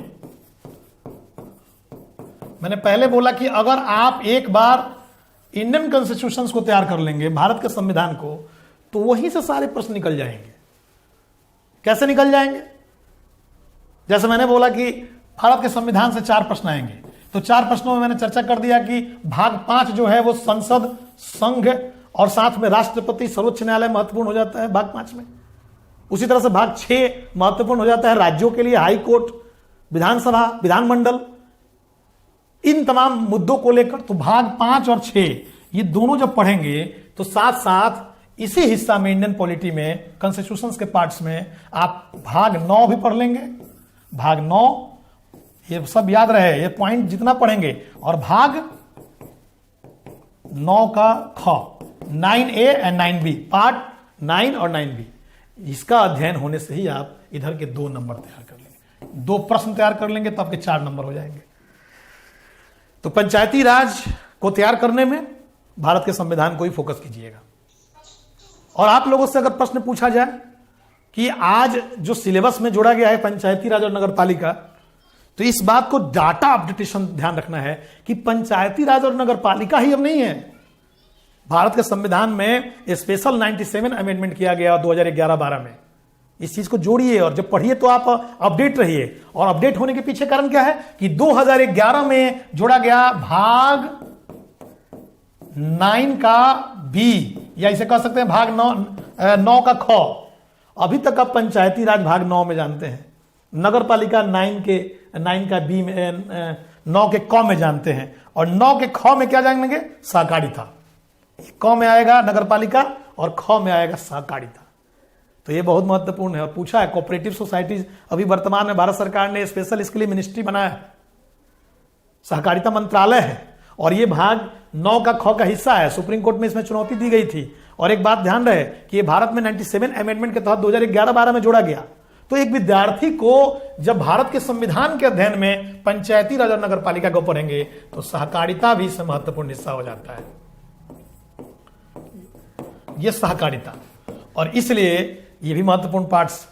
मैंने पहले बोला कि अगर आप एक बार इंडियन कॉन्स्टिट्यूशन को तैयार कर लेंगे, भारत के संविधान को, तो वहीं से सारे प्रश्न निकल जाएंगे। कैसे निकल जाएंगे? जैसे मैंने बोला कि भारत के संविधान से 4 प्रश्न आएंगे, तो 4 प्रश्नों में मैंने चर्चा कर दिया कि भाग 5 जो है वो संसद, संघ और साथ में राष्ट्रपति, सर्वोच्च न्यायालय महत्वपूर्ण हो जाता है भाग 5 में। उसी तरह से भाग 6 महत्वपूर्ण हो जाता है राज्यों के लिए, हाई कोर्ट, विधानसभा, विधानमंडल, इन तमाम मुद्दों को लेकर। तो भाग 5 और 6 ये दोनों जब पढ़ेंगे, तो साथ साथ इसी हिस्सा में इंडियन पॉलिटी में कॉन्स्टिट्यूशंस के पार्ट्स में आप भाग 9 भी पढ़ लेंगे। भाग 9 ये सब याद रहे, ये पॉइंट जितना पढ़ेंगे। और भाग 9 का ख, 9A एंड 9B, पार्ट 9 और 9B, इसका अध्ययन होने से ही आप इधर के 2 नंबर तैयार कर लेंगे, 2 प्रश्न तैयार कर लेंगे, तो आपके 4 नंबर हो जाएंगे। तो पंचायती राज को तैयार करने में भारत के संविधान को ही फोकस कीजिएगा। और आप लोगों से अगर प्रश्न पूछा जाए कि आज जो सिलेबस में जोड़ा गया है पंचायती राज और नगरपालिका, तो इस बात को डाटा अपडेटेशन ध्यान रखना है कि पंचायती राज और नगरपालिका ही अब नहीं है। भारत के संविधान में स्पेशल 97 अमेंडमेंट किया गया 2011-12 में। इस चीज को जोड़िए और जब पढ़िए तो आप अपडेट रहिए। और अपडेट होने के पीछे कारण क्या है कि 2011 में जोड़ा गया भाग 9 का बी, या इसे कह सकते हैं भाग 9 का ख। अभी तक आप पंचायती राज भाग 9 में जानते हैं, नगरपालिका 9 का बी में, 9 के क में जानते हैं, और 9 के ख में क्या जानेंगे? सहकारिता। क में आएगा नगरपालिका और ख में आएगा सहकारिता। तो ये बहुत महत्वपूर्ण है। और पूछा है कोऑपरेटिव सोसाइटीज, अभी वर्तमान में भारत सरकार ने स्पेशल इसके लिए मिनिस्ट्री बनाया है, सहकारिता मंत्रालय है, और ये भाग 9 का ख का हिस्सा है। सुप्रीम कोर्ट में इसमें चुनौती दी गई थी। और एक बात ध्यान रहे कि ये भारत में 97 अमेंडमेंट के तहत 2011-12 में जोड़ा गया। तो एक विद्यार्थी को जब भारत के संविधान के अध्ययन में पंचायती राज और नगरपालिका को पढ़ेंगे, तो सहकारिता भी इसमें महत्वपूर्ण हिस्सा हो जाता है, ये सहकारिता। और इसलिए ये भी महत्वपूर्ण पार्ट्स।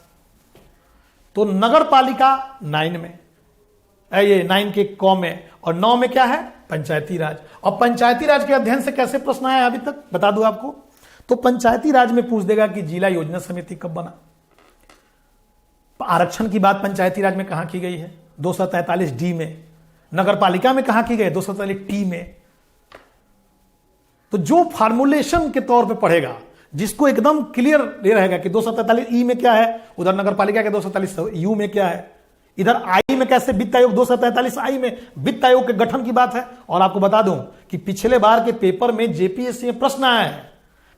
तो नगरपालिका 9 में, ये 9 के क में, और 9 में क्या है? पंचायती राज। और पंचायती राज के अध्ययन से कैसे प्रश्न आया अभी तक बता दूं आपको। तो पंचायती राज में पूछ देगा कि जिला योजना समिति कब बना। आरक्षण की बात पंचायती राज में कहां की गई है? 243D में। नगरपालिका में कहां की गई? 243T में। तो जो फार्मूलेशन के तौर पे पढ़ेगा, जिसको एकदम क्लियर ये रहेगा कि 243E में क्या है, उधर नगरपालिका के 243U में क्या है, इधर आई में कैसे वित्त आयोग 243I में वित्त आयोग के गठन की बात है। और आपको बता दूं कि पिछले बार के पेपर में जेपीएससी में प्रश्न आया है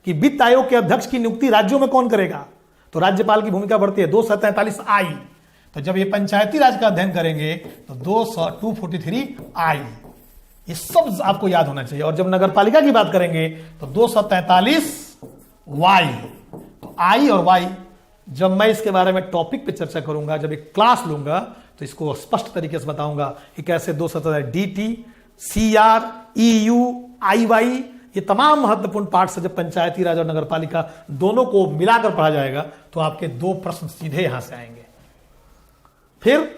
कि वित्त आयोग के अध्यक्ष की नियुक्ति राज्यों में कौन करेगा, तो राज्यपाल की भूमिका बढ़ती है 243I। तो जब ये पंचायती राज का अध्ययन करेंगे तो 243I, ये सब आपको याद होना चाहिए। और जब नगरपालिका की बात करेंगे तो 243Y। तो I और Y जब मैं इसके बारे में टॉपिक पे चर्चा करूंगा, जब एक क्लास लूंगा, तो इसको स्पष्ट तरीके से बताऊंगा कि कैसे दो सतह DT, CR, EU, IY, ये तमाम महत्वपूर्ण पार्ट से जब पंचायती राज और नगर पालिका दोनों को मिलाकर पढ़ा जाएगा तो आपके 2 प्रश्न सीधे यहां से आएंगे। फिर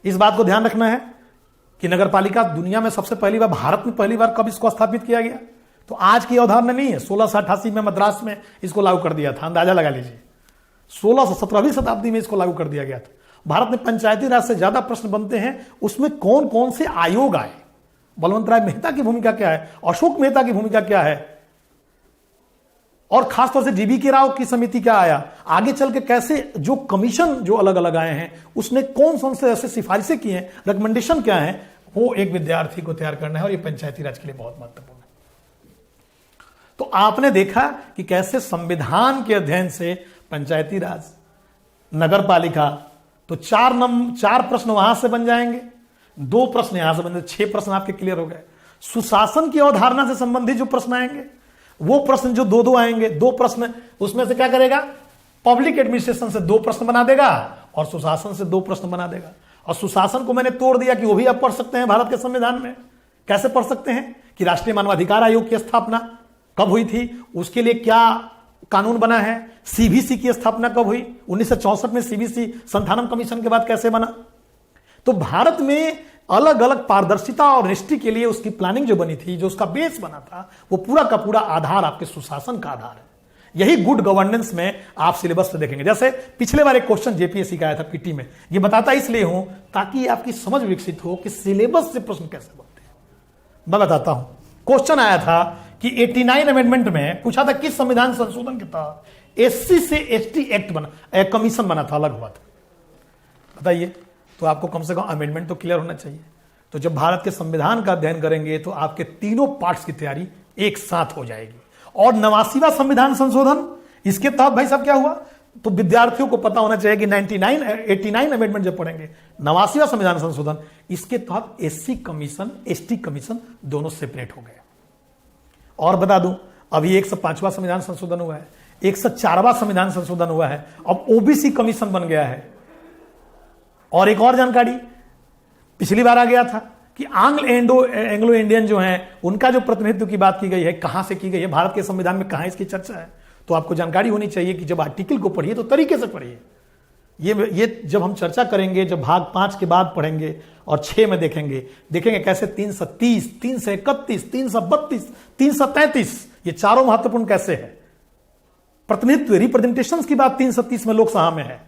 इस बात को ध्यान रखना है कि नगर पालिका दुनिया में सबसे पहली बार, भारत में पहली बार कब इसको स्थापित किया गया, तो आज की अवधारणा नहीं है। 1688 में मद्रास में इसको लागू कर दिया था, अंदाजा लगा लीजिए। 17वीं शताब्दी में इसको लागू कर दिया गया था। भारत में पंचायती राज से ज्यादा प्रश्न बनते हैं, उसमें कौन कौन से आयोग आए, बलवंत राय मेहता की भूमिका क्या है, अशोक मेहता की भूमिका क्या है, और खासतौर से DB के राव की समिति क्या आया, आगे चल के कैसे जो कमीशन जो अलग अलग आए हैं उसने कौन कौन से ऐसे सिफारिशें की हैं, रिकमेंडेशन क्या है, वो एक विद्यार्थी को तैयार करना है और ये पंचायती राज के लिए बहुत महत्वपूर्ण है। तो आपने देखा कि कैसे संविधान के अध्ययन से पंचायती राज, नगर पालिका, तो 4 प्रश्न वहां से बन जाएंगे, 2 प्रश्न यहां से बन जाएंगे, 6 प्रश्न आपके क्लियर हो गए। सुशासन की अवधारणा से संबंधित जो प्रश्न आएंगे वो प्रश्न जो 2 आएंगे, 2 प्रश्न उसमें से क्या करेगा, पब्लिक एडमिनिस्ट्रेशन से 2 प्रश्न बना देगा और सुशासन से 2 प्रश्न बना देगा। और सुशासन को मैंने तोड़ दिया कि वो भी आप पढ़ सकते हैं भारत के संविधान में। कैसे पढ़ सकते हैं कि राष्ट्रीय मानवाधिकार आयोग की स्थापना कब हुई थी, उसके लिए क्या कानून बना है, CBC की स्थापना कब हुई, 1964 में CBC संथानम कमीशन के बाद कैसे बना। तो भारत में अलग अलग पारदर्शिता और निष्ठि के लिए उसकी प्लानिंग जो बनी थी, जो उसका बेस बना था, वो पूरा का पूरा आधार आपके सुशासन का आधार है। यही गुड गवर्नेंस में आप सिलेबस से देखेंगे। जैसे पिछले बार एक क्वेश्चन JPSC का आया था PT में, ये बताता इसलिए हूं ताकि आपकी समझ विकसित हो कि सिलेबस से प्रश्न कैसे बनते हैं। मैं बताता हूं, क्वेश्चन आया था कि 89 अमेंडमेंट में पूछा था किस संविधान संशोधन के तहत SC से ST एक्ट बना, कमीशन बना था, अलग हुआ था, बताइए। तो आपको कम से कम अमेंडमेंट तो क्लियर होना चाहिए। तो जब भारत के संविधान का अध्ययन करेंगे तो आपके तीनों पार्ट्स की तैयारी एक साथ हो जाएगी। और 89वां संविधान संशोधन, इसके तहत भाई साहब क्या हुआ, तो विद्यार्थियों को पता होना चाहिए कि 89 अमेंडमेंट जब पढ़ेंगे, 89वां संविधान संशोधन, इसके तहत SC कमीशन ST कमीशन दोनों सेपरेट हो गए। और बता दूं, अभी 105वां संविधान संशोधन हुआ है, 104वां संविधान संशोधन हुआ है, अब OBC कमीशन बन गया है। और एक और जानकारी पिछली बार आ गया था कि एंग्लो इंडियन जो हैं उनका जो प्रतिनिधित्व की बात की गई है, कहां से की गई है, भारत के संविधान में कहां इसकी चर्चा है। तो आपको जानकारी होनी चाहिए कि जब आर्टिकल को पढ़िए तो तरीके से पढ़िए। ये जब हम चर्चा करेंगे, जब भाग 5 के बाद पढ़ेंगे और 6 में देखेंगे कैसे 330, 331, 332, 333 ये चारों महत्वपूर्ण कैसे है। प्रतिनिधित्व रिप्रेजेंटेशन की बात 330 में लोकसभा में है,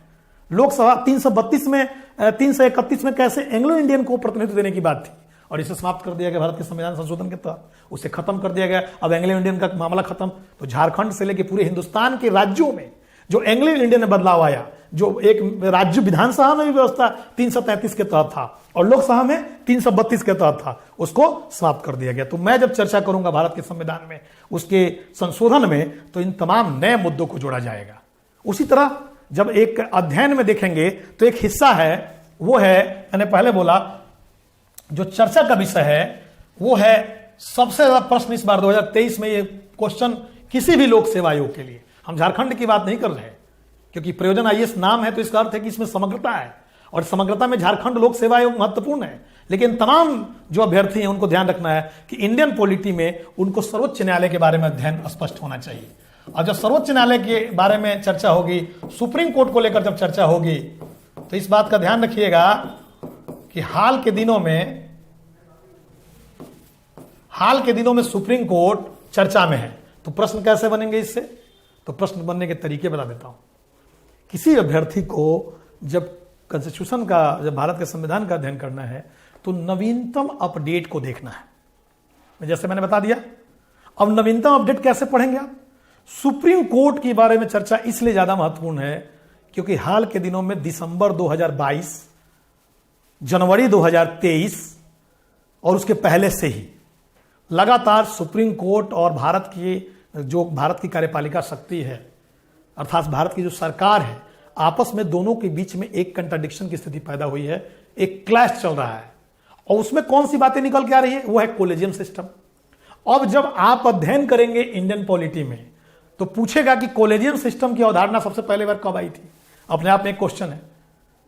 लोकसभा 332 में 331 में कैसे एंग्लो इंडियन को प्रतिनिधित्व देने की बात थी और इसे समाप्त कर दिया गया भारत के संविधान संशोधन के तहत, उसे खत्म कर दिया गया। अब एंग्लो इंडियन का मामला खत्म। तो झारखंड से लेकर पूरे हिंदुस्तान के राज्यों में जो एंग्लो इंडियन में बदलाव आया, जो एक राज्य विधानसभा में भी व्यवस्था 333 के तहत था और लोकसभा में 332 के तहत था, उसको समाप्त कर दिया गया। तो मैं जब चर्चा करूंगा भारत के संविधान में, उसके संशोधन में, तो इन तमाम नए मुद्दों को जोड़ा जाएगा। उसी तरह जब एक अध्ययन में देखेंगे तो एक हिस्सा है, वो है, मैंने पहले बोला जो चर्चा का विषय है वो है सबसे ज्यादा प्रश्न इस बार 2023 में ये क्वेश्चन किसी भी लोक सेवा आयोग के लिए, हम झारखंड की बात नहीं कर रहे हैं क्योंकि प्रयोजन IAS नाम है तो इसका अर्थ है कि इसमें समग्रता है और समग्रता में झारखंड लोक सेवा आयोग महत्वपूर्ण है। लेकिन तमाम जो अभ्यर्थी हैं उनको ध्यान रखना है कि इंडियन पॉलिटी में उनको सर्वोच्च न्यायालय के बारे में अध्ययन स्पष्ट होना चाहिए। और जब सर्वोच्च न्यायालय के बारे में चर्चा होगी, सुप्रीम कोर्ट को लेकर जब चर्चा होगी, तो इस बात का ध्यान रखिएगा कि हाल के दिनों में सुप्रीम कोर्ट चर्चा में है। तो प्रश्न कैसे बनेंगे इससे, तो प्रश्न बनने के तरीके बता देता हूं। किसी अभ्यर्थी को जब कॉन्स्टिट्यूशन का, जब भारत के संविधान का अध्ययन करना है तो नवीनतम अपडेट को देखना है, जैसे मैंने बता दिया। अब नवीनतम अपडेट कैसे पढ़ेंगे आप, सुप्रीम कोर्ट के बारे में चर्चा इसलिए ज्यादा महत्वपूर्ण है क्योंकि हाल के दिनों में दिसंबर 2022, जनवरी 2023 और उसके पहले से ही लगातार सुप्रीम कोर्ट और भारत की कार्यपालिका शक्ति है, अर्थात भारत की जो सरकार है, आपस में दोनों के बीच में एक कंट्राडिक्शन की स्थिति पैदा हुई है, एक क्लैश चल रहा है। और उसमें कौन सी बातें निकल के आ रही है, वो है कोलेजियम सिस्टम। अब जब आप अध्ययन करेंगे इंडियन पॉलिटी में तो पूछेगा कि कोलेजियम सिस्टम की अवधारणा सबसे पहले बार कब आई थी, अपने आप में एक क्वेश्चन है।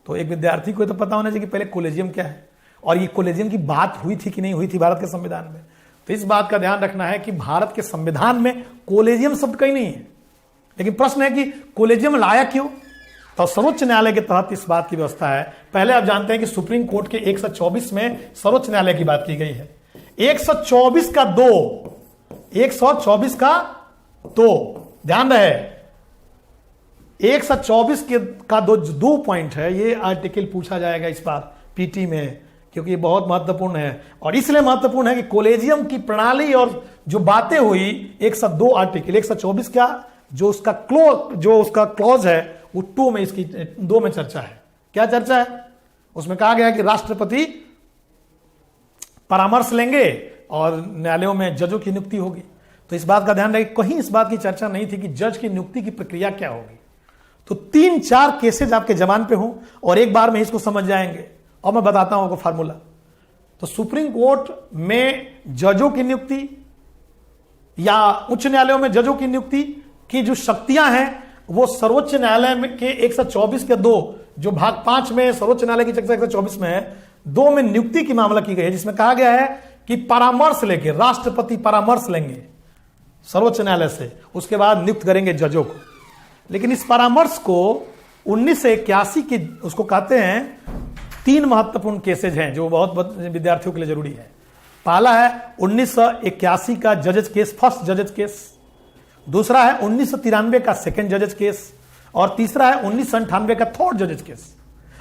तो एक विद्यार्थी को तो पता होना चाहिए कि पहले कॉलेजियम क्या है और ये कॉलेजियम की बात हुई थी कि नहीं हुई थी भारत के संविधान में। तो इस बात का ध्यान रखना है कि भारत के संविधान में कॉलेजियम शब्द कहीं नहीं है, लेकिन प्रश्न है कि कॉलेजियम लाया क्यों। तो सर्वोच्च न्यायालय के तहत इस बात की व्यवस्था है। पहले आप जानते हैं कि सुप्रीम कोर्ट के 124 में सर्वोच्च न्यायालय की बात की गई है। 124 का 2, 124 का 2, ध्यान रहे 124 का दो पॉइंट है। ये आर्टिकल पूछा जाएगा इस बार पीटी में, क्योंकि ये बहुत महत्वपूर्ण है। और इसलिए महत्वपूर्ण है कि कॉलेजियम की प्रणाली और जो बातें हुई 102 आर्टिकल 124 का जो उसका क्लॉज है वो 2 में, इसकी 2 में चर्चा है। क्या चर्चा है? उसमें कहा गया कि राष्ट्रपति परामर्श लेंगे और न्यायालयों में जजों की नियुक्ति होगी। तो इस बात का ध्यान रखें, कहीं इस बात की चर्चा नहीं थी कि जज की नियुक्ति की प्रक्रिया क्या होगी। तो 3-4 केसेज आपके जबान पे हो और एक बार में इसको समझ जाएंगे। और मैं बताता हूं आपको फार्मूला। तो सुप्रीम कोर्ट में जजों की नियुक्ति या उच्च न्यायालयों में जजों की नियुक्ति की जो शक्तियां हैं वो सर्वोच्च न्यायालय में के 124 के 2 जो भाग 5 में सर्वोच्च न्यायालय की चर्चा 124 में है, 2 में नियुक्ति की मामला की गई है, जिसमें कहा गया है कि परामर्श लेके राष्ट्रपति परामर्श लेंगे सर्वोच्च न्यायालय से, उसके बाद नियुक्त करेंगे जजों को। लेकिन इस परामर्श को 1981 की उसको कहते हैं 3 महत्वपूर्ण केसेज हैं जो बहुत विद्यार्थियों के लिए जरूरी है। पहला है 1981 का जजेज केस, फर्स्ट जजेज केस। दूसरा है 1993 का सेकंड जजेज केस और तीसरा है 1998 का थर्ड जजेज केस।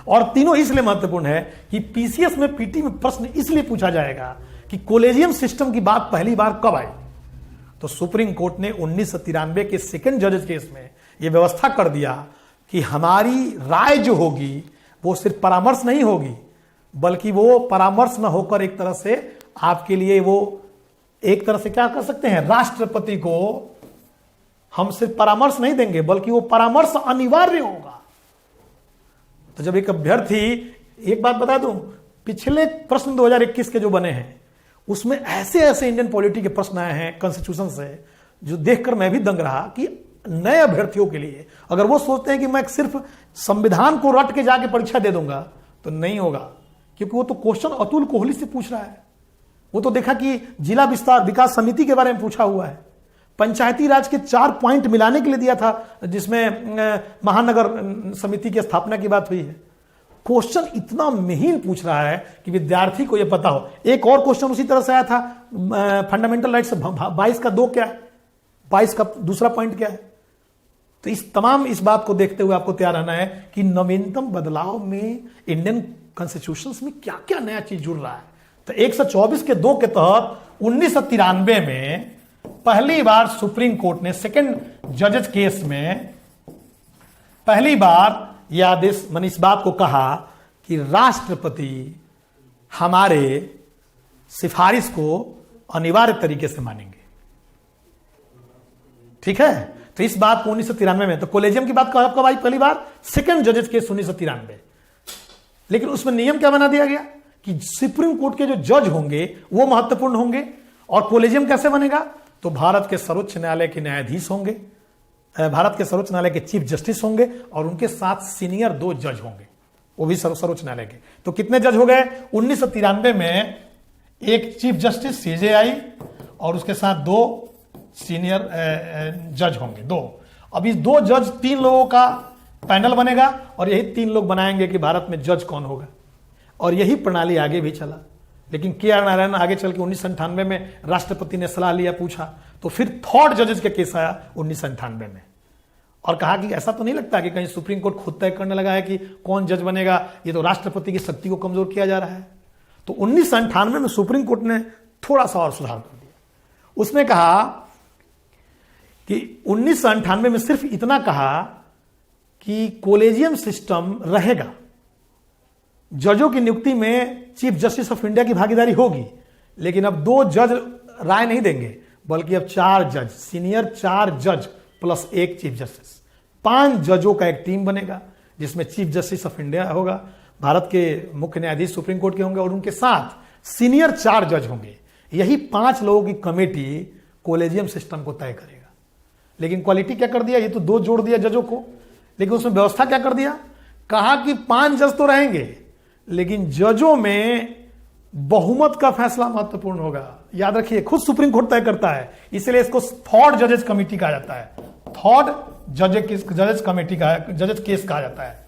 और तीनों इसलिए महत्वपूर्ण है कि पीसीएस में पीटी में प्रश्न इसलिए पूछा जाएगा कि कॉलेजियम सिस्टम की बात पहली बार कब आई। तो सुप्रीम कोर्ट ने 1993 के सेकंड जजेज केस में यह व्यवस्था कर दिया कि हमारी राय जो होगी वो सिर्फ परामर्श नहीं होगी, बल्कि वो परामर्श न होकर एक तरह से आपके लिए वो एक तरह से क्या कर सकते हैं, राष्ट्रपति को हम सिर्फ परामर्श नहीं देंगे बल्कि वो परामर्श अनिवार्य होगा। तो जब एक अभ्यर्थी, एक बात बता दूं, पिछले प्रश्न 2021 के जो बने हैं उसमें ऐसे ऐसे इंडियन पॉलिटी के प्रश्न आए हैं कॉन्स्टिट्यूशन से जो देखकर मैं भी दंग रहा कि नए अभ्यर्थियों के लिए अगर वो सोचते हैं कि मैं सिर्फ संविधान को रट के जाके परीक्षा दे दूंगा तो नहीं होगा, क्योंकि वो तो क्वेश्चन अतुल कोहली से पूछ रहा है। वो तो देखा कि जिला विस्तार विकास समिति के बारे में पूछा हुआ है, पंचायती राज के 4 पॉइंट मिलाने के लिए दिया था जिसमें महानगर समिति की स्थापना की बात हुई है। क्वेश्चन इतना महीन पूछ रहा है कि विद्यार्थी को यह पता हो। एक और क्वेश्चन उसी तरह से आया था फंडामेंटल राइट्स 22 का 2 क्या है, 22 का दूसरा पॉइंट क्या है। तो इस बात को देखते हुए आपको तैयार रहना है कि नवीनतम बदलाव में इंडियन कॉन्स्टिट्यूशन में क्या क्या नया चीज जुड़ रहा है। तो 124 के 2 के तहत 1993 में पहली बार सुप्रीम कोर्ट ने सेकंड जजेज केस में पहली बार यह आदेश मैंने इस बात को कहा कि राष्ट्रपति हमारे सिफारिश को अनिवार्य तरीके से मानेंगे। ठीक है, तो इस बात को 1993 में, तो कॉलेजियम की बात कब आई पहली बार, सेकंड जजेज केस 1993। लेकिन उसमें नियम क्या बना दिया गया कि सुप्रीम कोर्ट के जो जज होंगे वो महत्वपूर्ण होंगे। और कॉलेजियम कैसे बनेगा, तो भारत के सर्वोच्च न्यायालय के न्यायाधीश होंगे, भारत के सर्वोच्च न्यायालय के चीफ जस्टिस होंगे और उनके साथ सीनियर 2 जज होंगे, वो भी सर्वोच्च न्यायालय के। तो कितने जज हो गए 1993 में, एक चीफ जस्टिस सीजेआई और उसके साथ 2 सीनियर जज होंगे, 2। अब इस 2 जज 3 लोगों का पैनल बनेगा और यही 3 लोग बनाएंगे कि भारत में जज कौन होगा। और यही प्रणाली आगे भी चला। लेकिन के.आर. नारायण आगे चल के 1998 में राष्ट्रपति ने सलाह लिया, पूछा, तो फिर थर्ड जजेस का केस आया 1998 में और कहा कि ऐसा तो नहीं लगता कि कहीं सुप्रीम कोर्ट खुद तय करने लगा है कि कौन जज बनेगा, ये तो राष्ट्रपति की शक्ति को कमजोर किया जा रहा है। तो 1998 में सुप्रीम कोर्ट ने थोड़ा सा और सुधार कर दिया। उसने कहा कि 1998 में सिर्फ इतना कहा कि कॉलेजियम सिस्टम रहेगा, जजों की नियुक्ति में चीफ जस्टिस ऑफ इंडिया की भागीदारी होगी, लेकिन अब 2 जज राय नहीं देंगे बल्कि अब 4 जज, सीनियर 4 जज प्लस 1 चीफ जस्टिस, 5 जजों का एक टीम बनेगा जिसमें चीफ जस्टिस ऑफ इंडिया होगा, भारत के मुख्य न्यायाधीश सुप्रीम कोर्ट के होंगे और उनके साथ सीनियर 4 जज होंगे। यही 5 लोगों की कमेटी कॉलेजियम सिस्टम को तय करेगा। लेकिन क्वालिटी क्या कर दिया, ये तो 2 जोड़ दिया जजों को, लेकिन उसमें व्यवस्था क्या कर दिया कहा कि 5 जज तो रहेंगे, लेकिन जजों में बहुमत का फैसला महत्वपूर्ण होगा। याद रखिए, खुद सुप्रीम कोर्ट तय करता है, इसलिए इसको थर्ड जजेस कमेटी कहा जाता है। थर्ड जजेस कमेटी का जजेस केस कहा जाता है।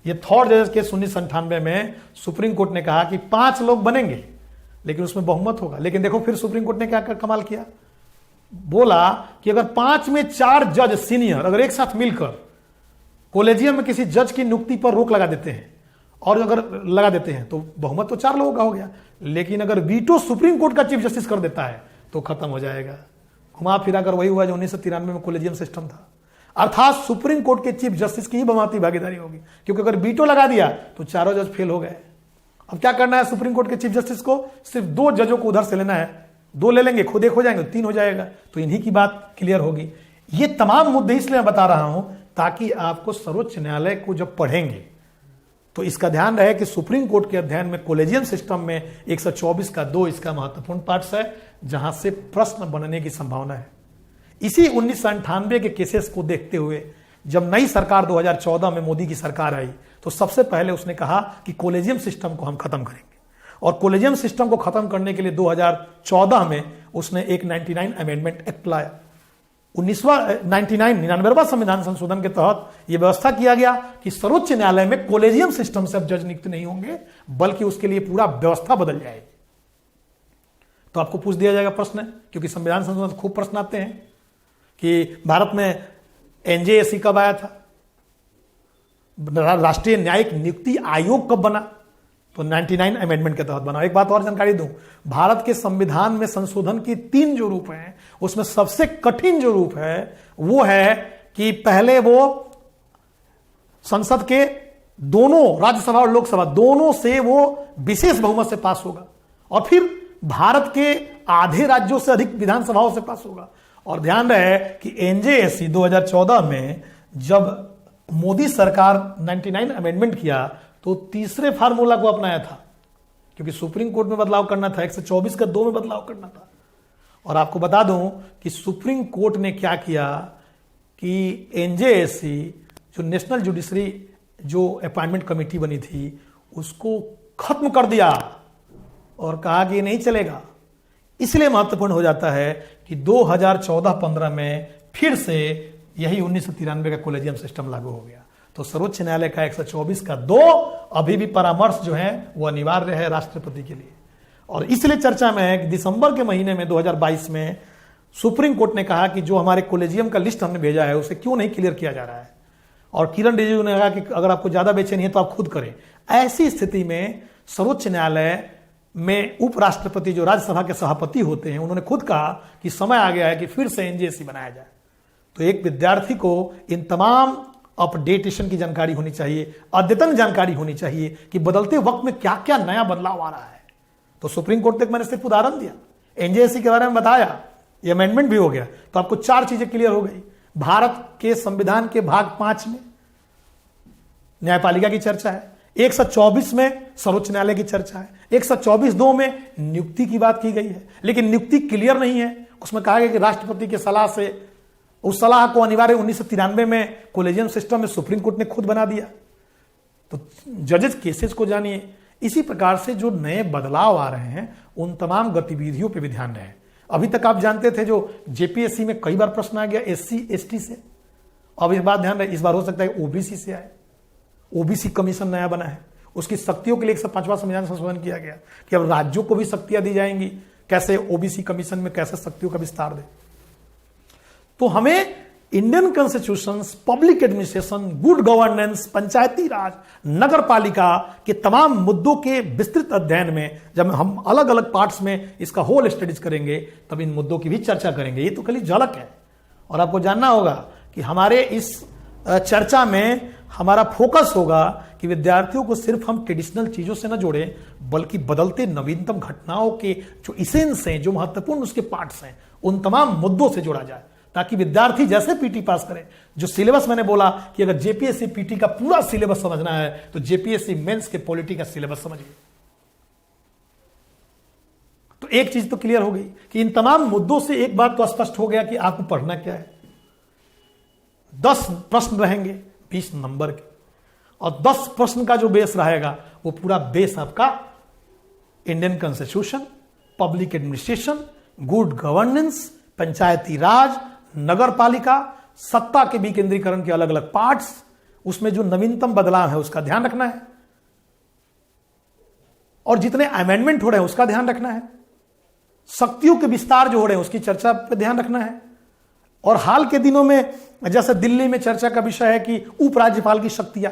ये थर्ड जजेस केस 1998 में सुप्रीम कोर्ट ने कहा कि 5 लोग बनेंगे, लेकिन उसमें बहुमत होगा। लेकिन देखो फिर सुप्रीम कोर्ट ने क्या कमाल किया, बोला कि अगर 5 में 4 जज सीनियर अगर एक साथ मिलकर कॉलेजियम में किसी जज की नियुक्ति पर रोक लगा देते हैं, और अगर लगा देते हैं तो बहुमत तो 4 लोगों का हो गया। लेकिन अगर वीटो सुप्रीम कोर्ट का चीफ जस्टिस कर देता है तो खत्म हो जाएगा। घुमा फिरा कर वही हुआ जो 1993 में कॉलेजियम सिस्टम था, अर्थात सुप्रीम कोर्ट के चीफ जस्टिस की ही बहुमती भागीदारी होगी, क्योंकि अगर वीटो लगा दिया तो चारों जज फेल हो गए। अब क्या करना है सुप्रीम कोर्ट के चीफ जस्टिस को, सिर्फ 2 जजों को उधर से लेना है, 2 ले लेंगे, खुद एक हो जाएंगे, 3 हो जाएगा, तो इन्हीं की बात क्लियर होगी। ये तमाम मुद्दे इसलिए मैं बता रहा हूं ताकि आपको सर्वोच्च न्यायालय को जब पढ़ेंगे तो इसका ध्यान रहे कि सुप्रीम कोर्ट के अध्ययन में कॉलेजियम सिस्टम में 124 का 2 इसका महत्वपूर्ण पार्ट्स है, जहां से प्रश्न बनने की संभावना है। इसी 1998 के केसेस को देखते हुए जब नई सरकार 2014 में मोदी की सरकार आई तो सबसे पहले उसने कहा कि कॉलेजियम सिस्टम को हम खत्म करेंगे, और कॉलेजियम सिस्टम को खत्म करने के लिए 2014 में उसने एक 99 अमेंडमेंट एक्ट लाया। 99वां संविधान संशोधन के तहत यह व्यवस्था किया गया कि सर्वोच्च न्यायालय में कॉलेजियम सिस्टम से अब जज नियुक्त नहीं होंगे, बल्कि उसके लिए पूरा व्यवस्था बदल जाएगी। तो आपको पूछ दिया जाएगा प्रश्न, क्योंकि संविधान संशोधन खूब प्रश्न आते हैं कि भारत में एनजेएसी कब आया था, राष्ट्रीय न्यायिक नियुक्ति आयोग कब बना, तो 99 अमेंडमेंट के तहत बना। एक बात और जानकारी दूं, भारत के संविधान में संशोधन की 3 जो रूप हैं, उसमें सबसे कठिन जो रूप है वो है कि पहले वो संसद के दोनों, राज्यसभा और लोकसभा दोनों से वो विशेष बहुमत से पास होगा, और फिर भारत के आधे राज्यों से अधिक विधानसभाओं से पास होगा। और ध्यान रहे कि एनजेएसी 2014 में जब मोदी सरकार 99 अमेंडमेंट किया तो तीसरे फार्मूला को अपनाया था, क्योंकि सुप्रीम कोर्ट में बदलाव करना था, 124 का 2 में बदलाव करना था। और आपको बता दूं कि सुप्रीम कोर्ट ने क्या किया कि एनजेएसी जो नेशनल जुडिशरी जो अपॉइंटमेंट कमेटी बनी थी उसको खत्म कर दिया और कहा कि ये नहीं चलेगा। इसलिए महत्वपूर्ण हो जाता है कि 2014-15 में फिर से यही 1993 का कॉलेजियम सिस्टम लागू हो गया। तो सर्वोच्च न्यायालय का 124 का 2 अभी भी परामर्श जो है वो अनिवार्य है राष्ट्रपति के लिए। और इसलिए चर्चा में है कि दिसंबर के महीने में 2022 में सुप्रीम कोर्ट ने कहा कि जो हमारे कॉलेजियम का लिस्ट हमने भेजा है उसे क्यों नहीं क्लियर किया जा रहा है, और किरण रिजिजू ने कहा कि अगर आपको ज्यादा बेचैनी है तो आप खुद करें। ऐसी स्थिति में सर्वोच्च न्यायालय में उपराष्ट्रपति जो राज्यसभा के सभापति होते हैं उन्होंने खुद कहा कि समय आ गया है कि फिर से एनजेएसी बनाया जाए। तो एक विद्यार्थी को इन तमाम अपडेटेशन की जानकारी होनी चाहिए, अद्यतन जानकारी होनी चाहिए कि बदलते वक्त में क्या क्या नया बदलाव आ रहा है। तो सुप्रीम कोर्ट तक मैंने सिर्फ उदाहरण दिया, एनजेएसी के बारे में बताया, ये अमेंडमेंट भी हो गया, तो आपको 4 चीजें क्लियर हो गई। भारत के संविधान के भाग 5 में न्यायपालिका की चर्चा है, 124 में सर्वोच्च न्यायालय की चर्चा है, 124(2) में नियुक्ति की बात की गई है, लेकिन नियुक्ति क्लियर नहीं है। उसमें कहा गया कि राष्ट्रपति की सलाह से, उस सलाह को अनिवार्य 1993 में कॉलेजियम सिस्टम में सुप्रीम कोर्ट ने खुद बना दिया। तो जजेस केसेस को जानिए। इसी प्रकार से जो नए बदलाव आ रहे हैं उन तमाम गतिविधियों पर भी ध्यान रहे। अभी तक आप जानते थे जो जेपीएससी में कई बार प्रश्न आ गया एससी एसटी से, अब इस बार ध्यान रहे, इस बार हो सकता है ओबीसी से आए। ओबीसी कमीशन नया बना है, उसकी शक्तियों के लिए 105वां संविधान संशोधन किया गया कि अब राज्यों को भी शक्तियां दी जाएंगी, कैसे ओबीसी कमीशन में कैसे शक्तियों का विस्तार दे। तो हमें Indian constitution, public administration, good governance, Panchayati Raj, Nagar Palika के तमाम मुद्दों के विस्तृत अध्ययन में जब हम अलग अलग पार्ट्स में इसका होल स्टडीज करेंगे तब इन मुद्दों की भी चर्चा करेंगे। ये तो खाली झलक है, और आपको जानना होगा कि हमारे इस चर्चा में हमारा फोकस होगा कि विद्यार्थियों को सिर्फ हम ट्रेडिशनल चीजों से न जोड़ें, बल्कि बदलते नवीनतम घटनाओं के जो इसेंस हैं, जो महत्वपूर्ण उसके पार्ट्स हैं, उन तमाम मुद्दों से जोड़ा जाए, ताकि विद्यार्थी जैसे पीटी पास करें। जो सिलेबस मैंने बोला कि अगर जेपीएससी पीटी का पूरा सिलेबस समझना है तो जेपीएससी मेंस के पॉलिटी का सिलेबस समझिए। तो एक चीज तो क्लियर हो गई कि इन तमाम मुद्दों से एक बात तो स्पष्ट हो गया कि आपको पढ़ना क्या है। 10 प्रश्न रहेंगे 20 नंबर के, और 10 प्रश्न का जो बेस रहेगा वो पूरा बेस आपका Indian constitution, public administration, good governance, Panchayati Raj, Nagar Palika, सत्ता के विकेंद्रीकरण के अलग अलग पार्ट्स, उसमें जो नवीनतम बदलाव है उसका ध्यान रखना है, और जितने अमेंडमेंट हो रहे हैं उसका ध्यान रखना है, शक्तियों के विस्तार जो हो रहे हैं उसकी चर्चा पर ध्यान रखना है। और हाल के दिनों में जैसे दिल्ली में चर्चा का विषय है कि उपराज्यपाल की शक्तियां,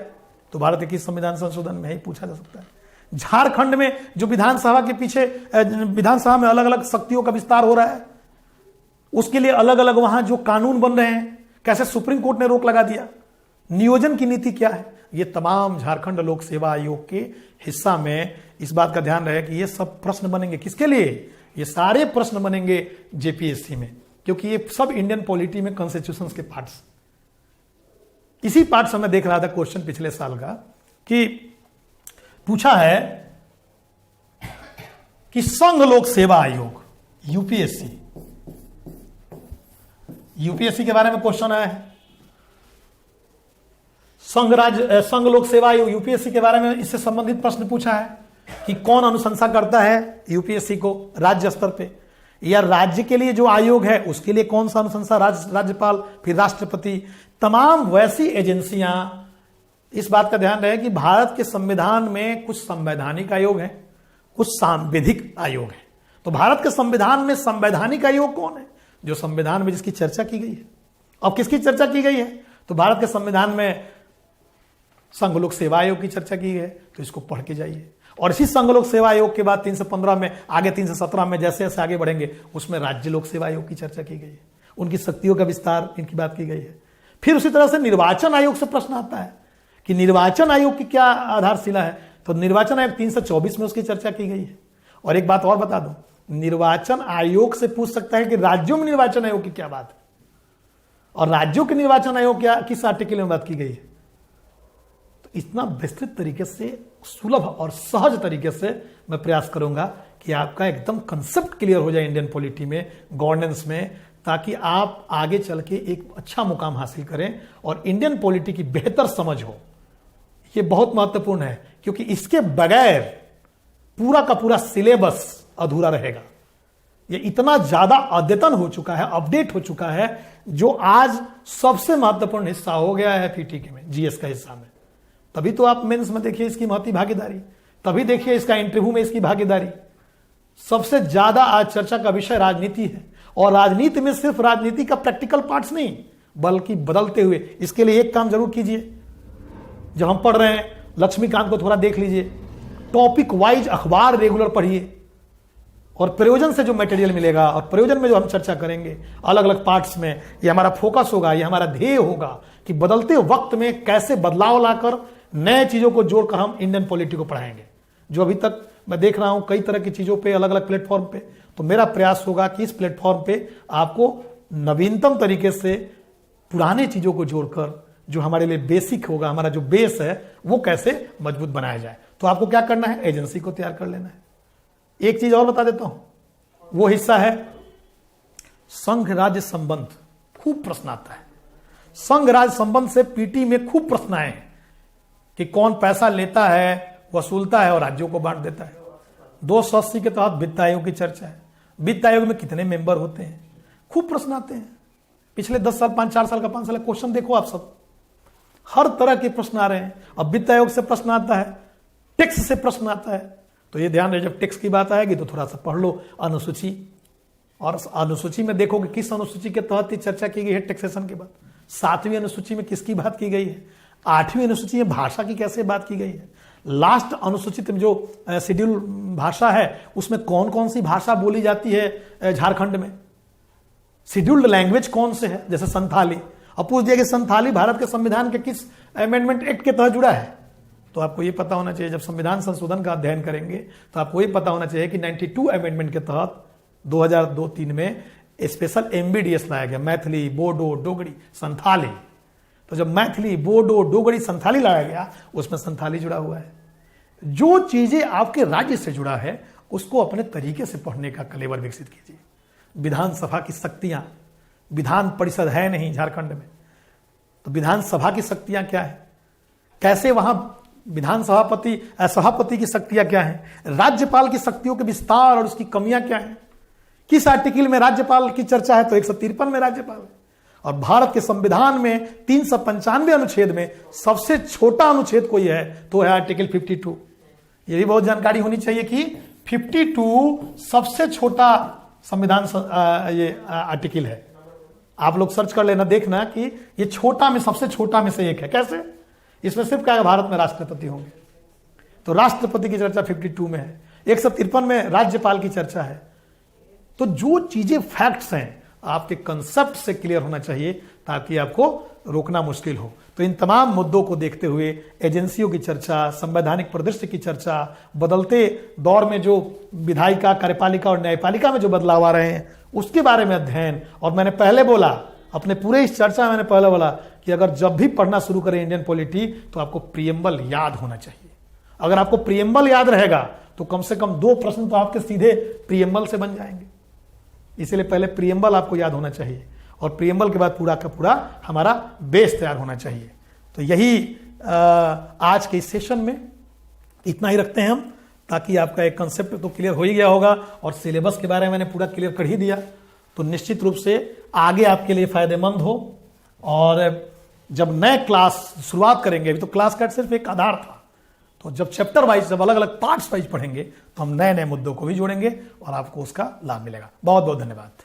तो भारत के संविधान संशोधन में ही पूछा जा सकता है। झारखंड में जो विधानसभा के पीछे विधानसभा में अलग अलग शक्तियों का विस्तार हो रहा है, उसके लिए अलग अलग वहां जो कानून बन रहे हैं, कैसे सुप्रीम कोर्ट ने रोक लगा दिया, नियोजन की नीति क्या है, ये तमाम झारखंड लोक सेवा आयोग के हिस्सा में इस बात का ध्यान रहे कि ये सब प्रश्न बनेंगे किसके लिए, ये सारे प्रश्न बनेंगे जेपीएससी में, क्योंकि ये सब इंडियन पॉलिटी में कॉन्स्टिट्यूशन के पार्ट्स। इसी पार्ट से मैं देख रहा था क्वेश्चन पिछले साल का कि पूछा है कि संघ लोक सेवा आयोग यूपीएससी के बारे में क्वेश्चन आया है। संघ लोक सेवा आयोग यूपीएससी के बारे में इससे संबंधित प्रश्न पूछा है कि कौन अनुशंसा करता है यूपीएससी को राज्य स्तर पे, या राज्य के लिए जो आयोग है उसके लिए कौन सा अनुशंसा, राज्यपाल, फिर राष्ट्रपति, तमाम वैसी एजेंसियां। इस बात का ध्यान रहे कि भारत के संविधान में कुछ संवैधानिक आयोग है, कुछ सांविधिक आयोग है। तो भारत के संविधान में संवैधानिक आयोग कौन है, जो संविधान में जिसकी चर्चा की गई है। अब किसकी चर्चा की गई है, तो भारत के संविधान में संघ लोक सेवा आयोग की चर्चा की है, तो इसको पढ़ के जाइए। और इसी संघ लोक सेवा आयोग के बाद 315 में आगे 317 में जैसे जैसे आगे बढ़ेंगे उसमें राज्य लोक सेवा आयोग की चर्चा की गई है, उनकी शक्तियों का विस्तार, इनकी बात की गई है। फिर उसी तरह से निर्वाचन आयोग से प्रश्न आता है कि निर्वाचन आयोग की क्या आधारशिला है, तो निर्वाचन आयोग 324 में उसकी चर्चा की गई है। और एक बात और बता दूं, निर्वाचन आयोग से पूछ सकता है कि राज्यों में निर्वाचन आयोग की क्या बात है, और राज्यों के निर्वाचन आयोग क्या किस आर्टिकल में बात की गई है। तो इतना विस्तृत तरीके से, सुलभ और सहज तरीके से मैं प्रयास करूंगा कि आपका एकदम कंसेप्ट क्लियर हो जाए इंडियन पॉलिटी में, गवर्नेंस में, ताकि आप आगे चल के एक अच्छा मुकाम हासिल करें और इंडियन पॉलिटी की बेहतर समझ हो। यह बहुत महत्वपूर्ण है, क्योंकि इसके बगैर पूरा का पूरा सिलेबस अधूरा रहेगा। यह इतना ज्यादा अद्यतन हो चुका है, अपडेट हो चुका है, जो आज सबसे महत्वपूर्ण हिस्सा हो गया है पीटीके में, जीएस का हिस्सा में। तभी तो आप मेंस में देखिए इसकी महती भागीदारी, तभी देखिए इसका इंटरव्यू में इसकी भागीदारी। सबसे ज्यादा आज चर्चा का विषय राजनीति है, और राजनीति में सिर्फ राजनीति का प्रैक्टिकल पार्ट्स नहीं, बल्कि बदलते हुए। इसके लिए एक काम जरूर कीजिए, जब हम पढ़ रहे हैं लक्ष्मीकांत को थोड़ा देख लीजिए, टॉपिक वाइज अखबार रेगुलर पढ़िए, और प्रयोजन से जो मटेरियल मिलेगा और प्रयोजन में जो हम चर्चा करेंगे अलग अलग पार्ट्स में, ये हमारा फोकस होगा, ये हमारा ध्येय होगा कि बदलते वक्त में कैसे बदलाव लाकर नए चीजों को जोड़कर हम इंडियन पॉलिटी को पढ़ाएंगे। जो अभी तक मैं देख रहा हूं कई तरह की चीजों पे, अलग अलग प्लेटफॉर्म पे, तो मेरा प्रयास होगा कि इस प्लेटफॉर्म पे आपको नवीनतम तरीके से पुराने चीजों को जोड़कर जो हमारे लिए बेसिक होगा, हमारा जो बेस है, वो कैसे मजबूत बनाया जाए। तो आपको क्या करना है, एजेंसी को तैयार कर लेना है। एक चीज और बता देता हूं, वो हिस्सा है संघ राज्य संबंध। खूब प्रश्न आता है संघ राज्य संबंध से, पीटी में खूब प्रश्न आए हैं कि कौन पैसा लेता है, वसूलता है और राज्यों को बांट देता है। 280 के तहत वित्त आयोग की चर्चा है। वित्त आयोग में कितने मेंबर होते हैं, खूब प्रश्न आते हैं। पिछले 10 साल, 4 साल का 5 साल का क्वेश्चन देखो आप सब, हर तरह के प्रश्न आ रहे हैं। अब वित्त आयोग से प्रश्न आता है, टैक्स से प्रश्न आता है, तो ये ध्यान रहे जब टैक्स की बात आएगी तो थोड़ा सा पढ़ लो अनुसूची, और अनुसूची में देखोगे किस अनुसूची के तहत चर्चा की गई है टैक्सेशन के बाद। 7वीं अनुसूची में किसकी बात की गई है, 8वीं अनुसूची में भाषा की कैसे बात की गई है, लास्ट अनुसूचित में जो शेड्यूल भाषा है उसमें कौन कौन सी भाषा बोली जाती है झारखंड में, शेड्यूल्ड लैंग्वेज कौन से है, जैसे संथाली। अब पूछ दिया कि संथाली भारत के संविधान के किस अमेंडमेंट एक्ट के तहत जुड़ा है, तो आपको यह पता होना चाहिए, जब संविधान संशोधन का अध्ययन करेंगे तो आपको यह पता होना चाहिए कि 92 अमेंडमेंट के तहत 2002-3 में स्पेशल एमबीडीएस लाया गया, मैथिली, बोडो, डोगरी, संथाली। तो जब मैथिली, बोडो, डोगरी, संथाली लाया गया, उसमें संथाली जुड़ा हुआ है। जो चीजें आपके राज्य से जुड़ा है उसको अपने तरीके से पढ़ने का कलेवर विकसित कीजिए। विधानसभा की शक्तियां, विधान परिषद है नहीं झारखंड में, तो विधानसभा की शक्तियां क्या है, कैसे वहां सभापति की शक्तियां क्या हैं, राज्यपाल की शक्तियों के विस्तार और उसकी कमियां क्या हैं, किस आर्टिकल में राज्यपाल की चर्चा है, तो 153 में राज्यपाल है। और भारत के संविधान में 395 अनुच्छेद में सबसे छोटा अनुच्छेद कोई है तो है आर्टिकल 52। ये भी बहुत जानकारी होनी चाहिए कि 52 सबसे छोटा संविधान ये आर्टिकल है। आप लोग सर्च कर लेना, देखना कि ये छोटा में सबसे छोटा में से एक है। कैसे? इसमें सिर्फ क्या है, भारत में राष्ट्रपति होंगे, तो राष्ट्रपति की चर्चा 52 में है। 153 में राज्यपाल की चर्चा है। तो जो चीजें फैक्ट्स हैं आपके कंसेप्ट से क्लियर होना चाहिए ताकि आपको रोकना मुश्किल हो। तो इन तमाम मुद्दों को देखते हुए एजेंसियों की चर्चा, संवैधानिक परिदृश्य की चर्चा, बदलते दौर में जो विधायिका, कार्यपालिका और न्यायपालिका में जो बदलाव आ रहे हैं उसके बारे में अध्ययन। और मैंने पहले बोला, अपने पूरे इस चर्चा में मैंने पहले बोला कि अगर जब भी पढ़ना शुरू करें इंडियन पॉलिटी तो आपको प्रीएम्बल याद होना चाहिए। अगर आपको प्रीएम्बल याद रहेगा तो कम से कम 2 प्रश्न तो आपके सीधे प्रीएम्बल से बन जाएंगे। इसलिए पहले प्रीएम्बल आपको याद होना चाहिए और प्रीएम्बल के बाद पूरा का पूरा हमारा बेस तैयार होना चाहिए। तो यही आज के इस सेशन में इतना ही रखते हैं हम, ताकि आपका एक कंसेप्ट तो क्लियर हो ही गया होगा और सिलेबस के बारे में मैंने पूरा क्लियर कर ही दिया। तो निश्चित रूप से आगे आपके लिए फायदेमंद हो। और जब नए क्लास शुरुआत करेंगे, अभी तो क्लास का सिर्फ एक आधार था, तो जब चैप्टर वाइज, जब अलग अलग पार्ट्स वाइज पढ़ेंगे तो हम नए नए मुद्दों को भी जोड़ेंगे और आपको उसका लाभ मिलेगा। बहुत बहुत धन्यवाद।